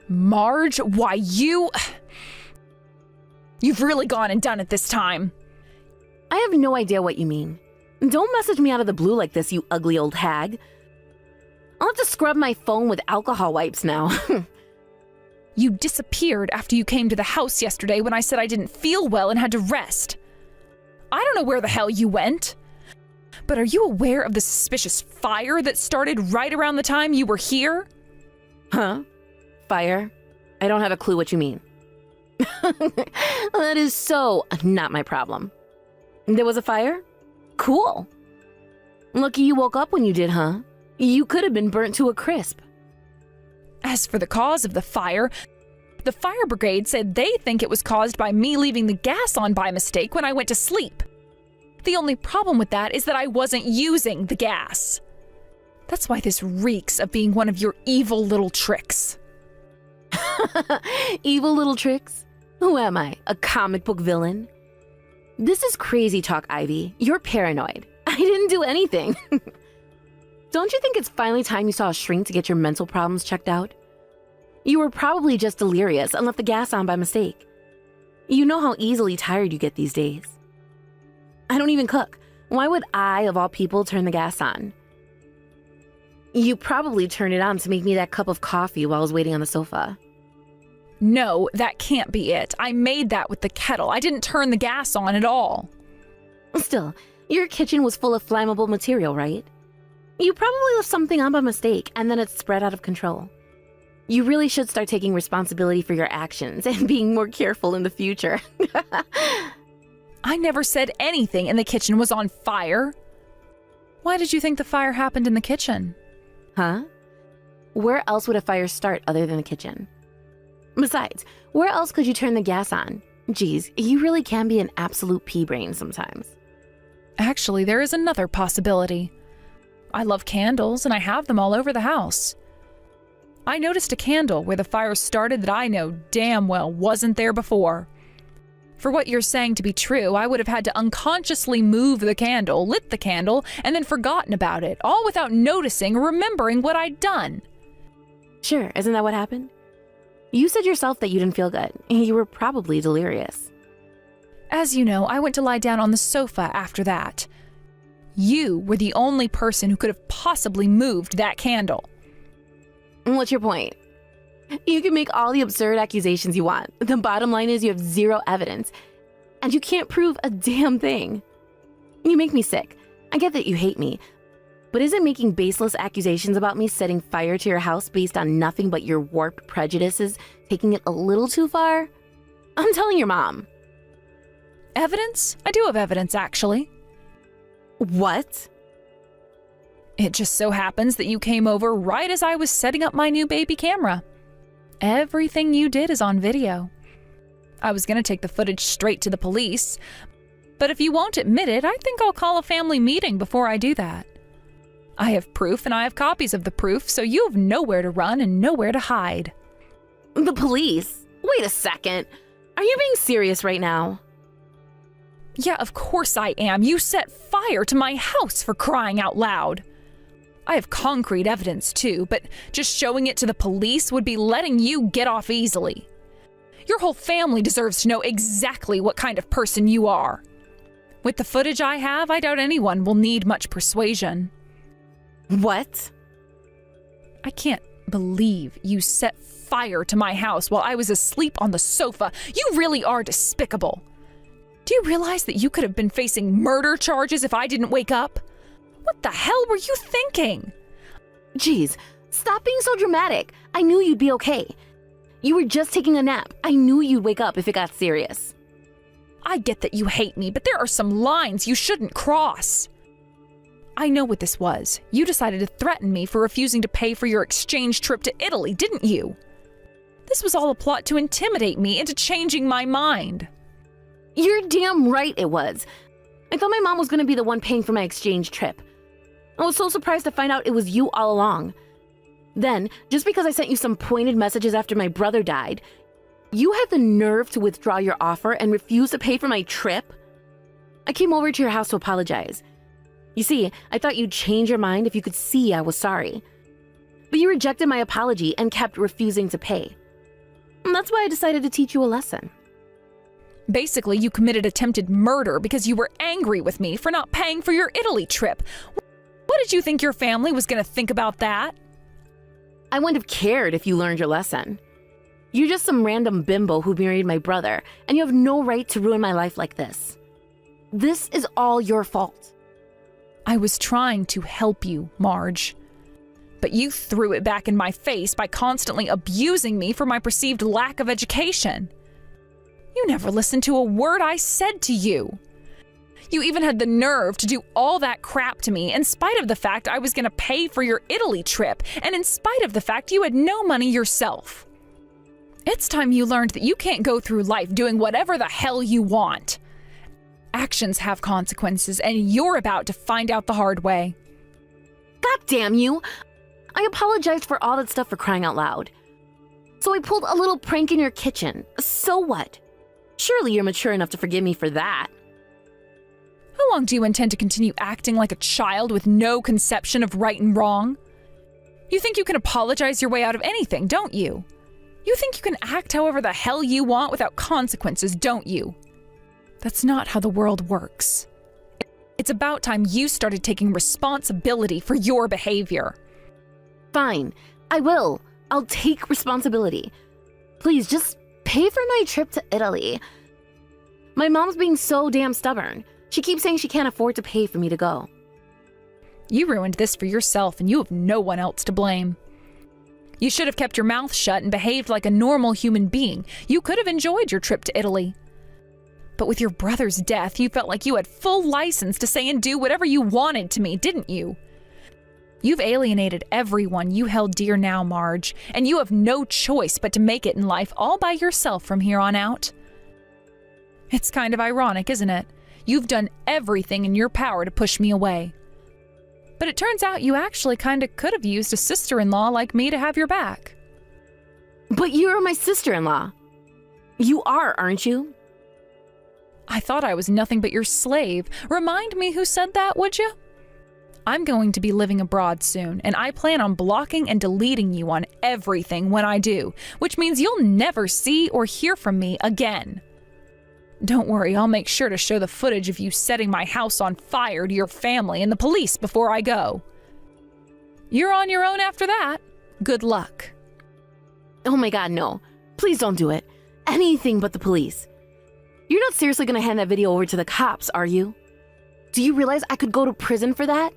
S2: Marge, why you've really gone and done it this time.
S3: I have no idea what you mean. Don't message me out of the blue like this, you ugly old hag. I'll have to scrub my phone with alcohol wipes now.
S2: You disappeared after you came to the house yesterday when I said I didn't feel well and had to rest. I don't know where the hell you went. But are you aware of the suspicious fire that started right around the time you were here?
S3: Huh? Fire? I don't have a clue what you mean. That is so not my problem. There was a fire? Cool. Lucky you woke up when you did, huh? You could have been burnt to a crisp.
S2: As for the cause of the fire brigade said they think it was caused by me leaving the gas on by mistake when I went to sleep. The only problem with that is that I wasn't using the gas. That's why this reeks of being one of your evil little tricks.
S3: Evil little tricks? Who am I? A comic book villain? This is crazy talk, Ivy. You're paranoid. I didn't do anything. Don't you think it's finally time you saw a shrink to get your mental problems checked out? You were probably just delirious and left the gas on by mistake. You know how easily tired you get these days. I don't even cook. Why would I, of all people, turn the gas on? You probably turned it on to make me that cup of coffee while I was waiting on the sofa.
S2: No, that can't be it. I made that with the kettle. I didn't turn the gas on at all.
S3: Still, your kitchen was full of flammable material, right? You probably left something on by mistake, and then it spread out of control. You really should start taking responsibility for your actions and being more careful in the future.
S2: I never said anything in the kitchen was on fire. Why did you think the fire happened in the kitchen?
S3: Huh? Where else would a fire start other than the kitchen? Besides, where else could you turn the gas on? Geez, you really can be an absolute pea-brain sometimes.
S2: Actually, there is another possibility. I love candles, and I have them all over the house. I noticed a candle where the fire started that I know damn well wasn't there before. For what you're saying to be true, I would have had to unconsciously move the candle, lit the candle, and then forgotten about it, all without noticing or remembering what I'd done.
S3: Sure, isn't that what happened? You said yourself that you didn't feel good. You were probably delirious.
S2: As you know, I went to lie down on the sofa after that. You were the only person who could have possibly moved that candle.
S3: What's your point? You can make all the absurd accusations you want. The bottom line is you have zero evidence, and you can't prove a damn thing. You make me sick. I get that you hate me, but isn't making baseless accusations about me setting fire to your house based on nothing but your warped prejudices taking it a little too far? I'm telling your mom.
S2: Evidence? I do have evidence, actually.
S3: What?
S2: It just so happens that you came over right as I was setting up my new baby camera. Everything you did is on video. I was going to take the footage straight to the police, but if you won't admit it, I think I'll call a family meeting before I do that. I have proof and I have copies of the proof, so you have nowhere to run and nowhere to hide.
S3: The police? Wait a second. Are you being serious right now?
S2: Yeah, of course I am. You set fire to my house, for crying out loud. I have concrete evidence too, but just showing it to the police would be letting you get off easily. Your whole family deserves to know exactly what kind of person you are. With the footage I have, I doubt anyone will need much persuasion.
S3: What?
S2: I can't believe you set fire to my house while I was asleep on the sofa. You really are despicable. Do you realize that you could have been facing murder charges if I didn't wake up? What the hell were you thinking?
S3: Geez, stop being so dramatic. I knew you'd be okay. You were just taking a nap. I knew you'd wake up if it got serious.
S2: I get that you hate me, but there are some lines you shouldn't cross. I know what this was. You decided to threaten me for refusing to pay for your exchange trip to Italy, didn't you? This was all a plot to intimidate me into changing my mind.
S3: You're damn right it was. I thought my mom was going to be the one paying for my exchange trip. I was so surprised to find out it was you all along. Then, just because I sent you some pointed messages after my brother died, you had the nerve to withdraw your offer and refuse to pay for my trip? I came over to your house to apologize. You see, I thought you'd change your mind if you could see I was sorry. But you rejected my apology and kept refusing to pay. And that's why I decided to teach you a lesson.
S2: Basically, you committed attempted murder because you were angry with me for not paying for your Italy trip. What did you think your family was going to think about that?
S3: I wouldn't have cared if you learned your lesson. You're just some random bimbo who married my brother, and you have no right to ruin my life like this. This is all your fault.
S2: I was trying to help you, Marge. But you threw it back in my face by constantly abusing me for my perceived lack of education. You never listened to a word I said to you. You even had the nerve to do all that crap to me in spite of the fact I was going to pay for your Italy trip and in spite of the fact you had no money yourself. It's time you learned that you can't go through life doing whatever the hell you want. Actions have consequences, and you're about to find out the hard way.
S3: God damn you! I apologized for all that stuff for crying out loud. So I pulled a little prank in your kitchen. So what? Surely you're mature enough to forgive me for that.
S2: How long do you intend to continue acting like a child with no conception of right and wrong? You think you can apologize your way out of anything, don't you? You think you can act however the hell you want without consequences, don't you? That's not how the world works. It's about time you started taking responsibility for your behavior.
S3: Fine, I will. I'll take responsibility. Please, just pay for my trip to Italy. My mom's being so damn stubborn. She keeps saying she can't afford to pay for me to go.
S2: You ruined this for yourself, and you have no one else to blame. You should have kept your mouth shut and behaved like a normal human being. You could have enjoyed your trip to Italy. But with your brother's death, you felt like you had full license to say and do whatever you wanted to me, didn't you? You've alienated everyone you held dear now, Marge, and you have no choice but to make it in life all by yourself from here on out. It's kind of ironic, isn't it? You've done everything in your power to push me away. But it turns out you actually kind of could have used a sister-in-law like me to have your back.
S3: But you're my sister-in-law. You are, aren't you?
S2: I thought I was nothing but your slave. Remind me who said that, would you? I'm going to be living abroad soon, and I plan on blocking and deleting you on everything when I do, which means you'll never see or hear from me again. Don't worry, I'll make sure to show the footage of you setting my house on fire to your family and the police before I go. You're on your own after that. Good luck.
S3: Oh my God, no. Please don't do it. Anything but the police. You're not seriously gonna hand that video over to the cops, are you? Do you realize I could go to prison for that?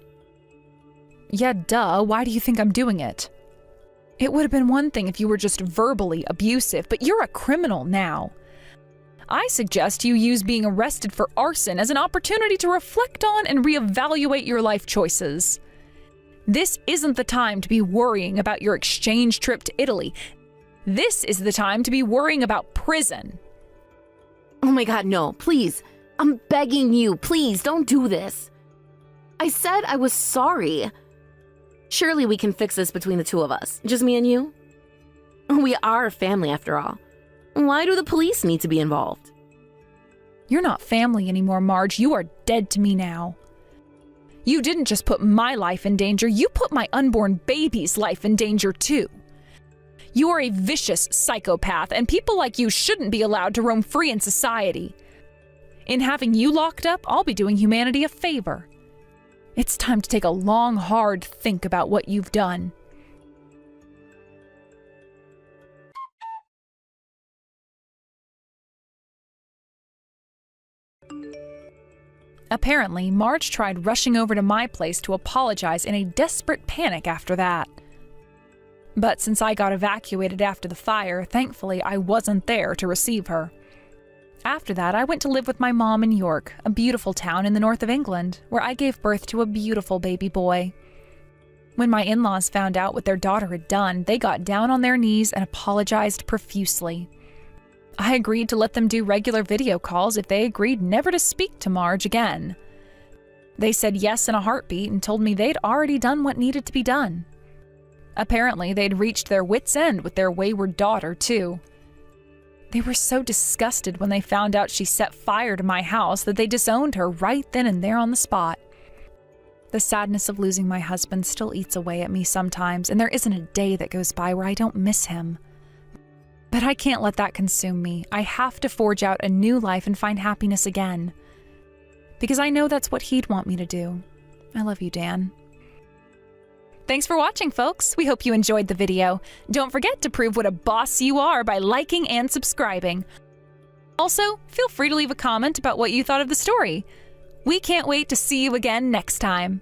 S2: Yeah, duh. Why do you think I'm doing it? It would have been one thing if you were just verbally abusive, but you're a criminal now. I suggest you use being arrested for arson as an opportunity to reflect on and reevaluate your life choices. This isn't the time to be worrying about your exchange trip to Italy. This is the time to be worrying about prison.
S3: Oh my God, no, please. I'm begging you, please don't do this. I said I was sorry. Surely we can fix this between the two of us, just me and you. We are family after all. Why do the police need to be involved?
S2: You're not family anymore, Marge. You are dead to me now. You didn't just put my life in danger, you put my unborn baby's life in danger too. You are a vicious psychopath, and people like you shouldn't be allowed to roam free in society. In having you locked up, I'll be doing humanity a favor. It's time to take a long, hard think about what you've done. Apparently, Marge tried rushing over to my place to apologize in a desperate panic after that. But since I got evacuated after the fire, thankfully I wasn't there to receive her. After that, I went to live with my mom in York, a beautiful town in the north of England, where I gave birth to a beautiful baby boy. When my in-laws found out what their daughter had done, they got down on their knees and apologized profusely. I agreed to let them do regular video calls if they agreed never to speak to Marge again. They said yes in a heartbeat and told me they'd already done what needed to be done. Apparently, they'd reached their wits' end with their wayward daughter, too. They were so disgusted when they found out she set fire to my house that they disowned her right then and there on the spot. The sadness of losing my husband still eats away at me sometimes, and there isn't a day that goes by where I don't miss him. But I can't let that consume me. I have to forge out a new life and find happiness again. Because I know that's what he'd want me to do. I love you, Dan. Thanks for watching, folks. We hope you enjoyed the video. Don't forget to prove what a boss you are by liking and subscribing. Also, feel free to leave a comment about what you thought of the story. We can't wait to see you again next time.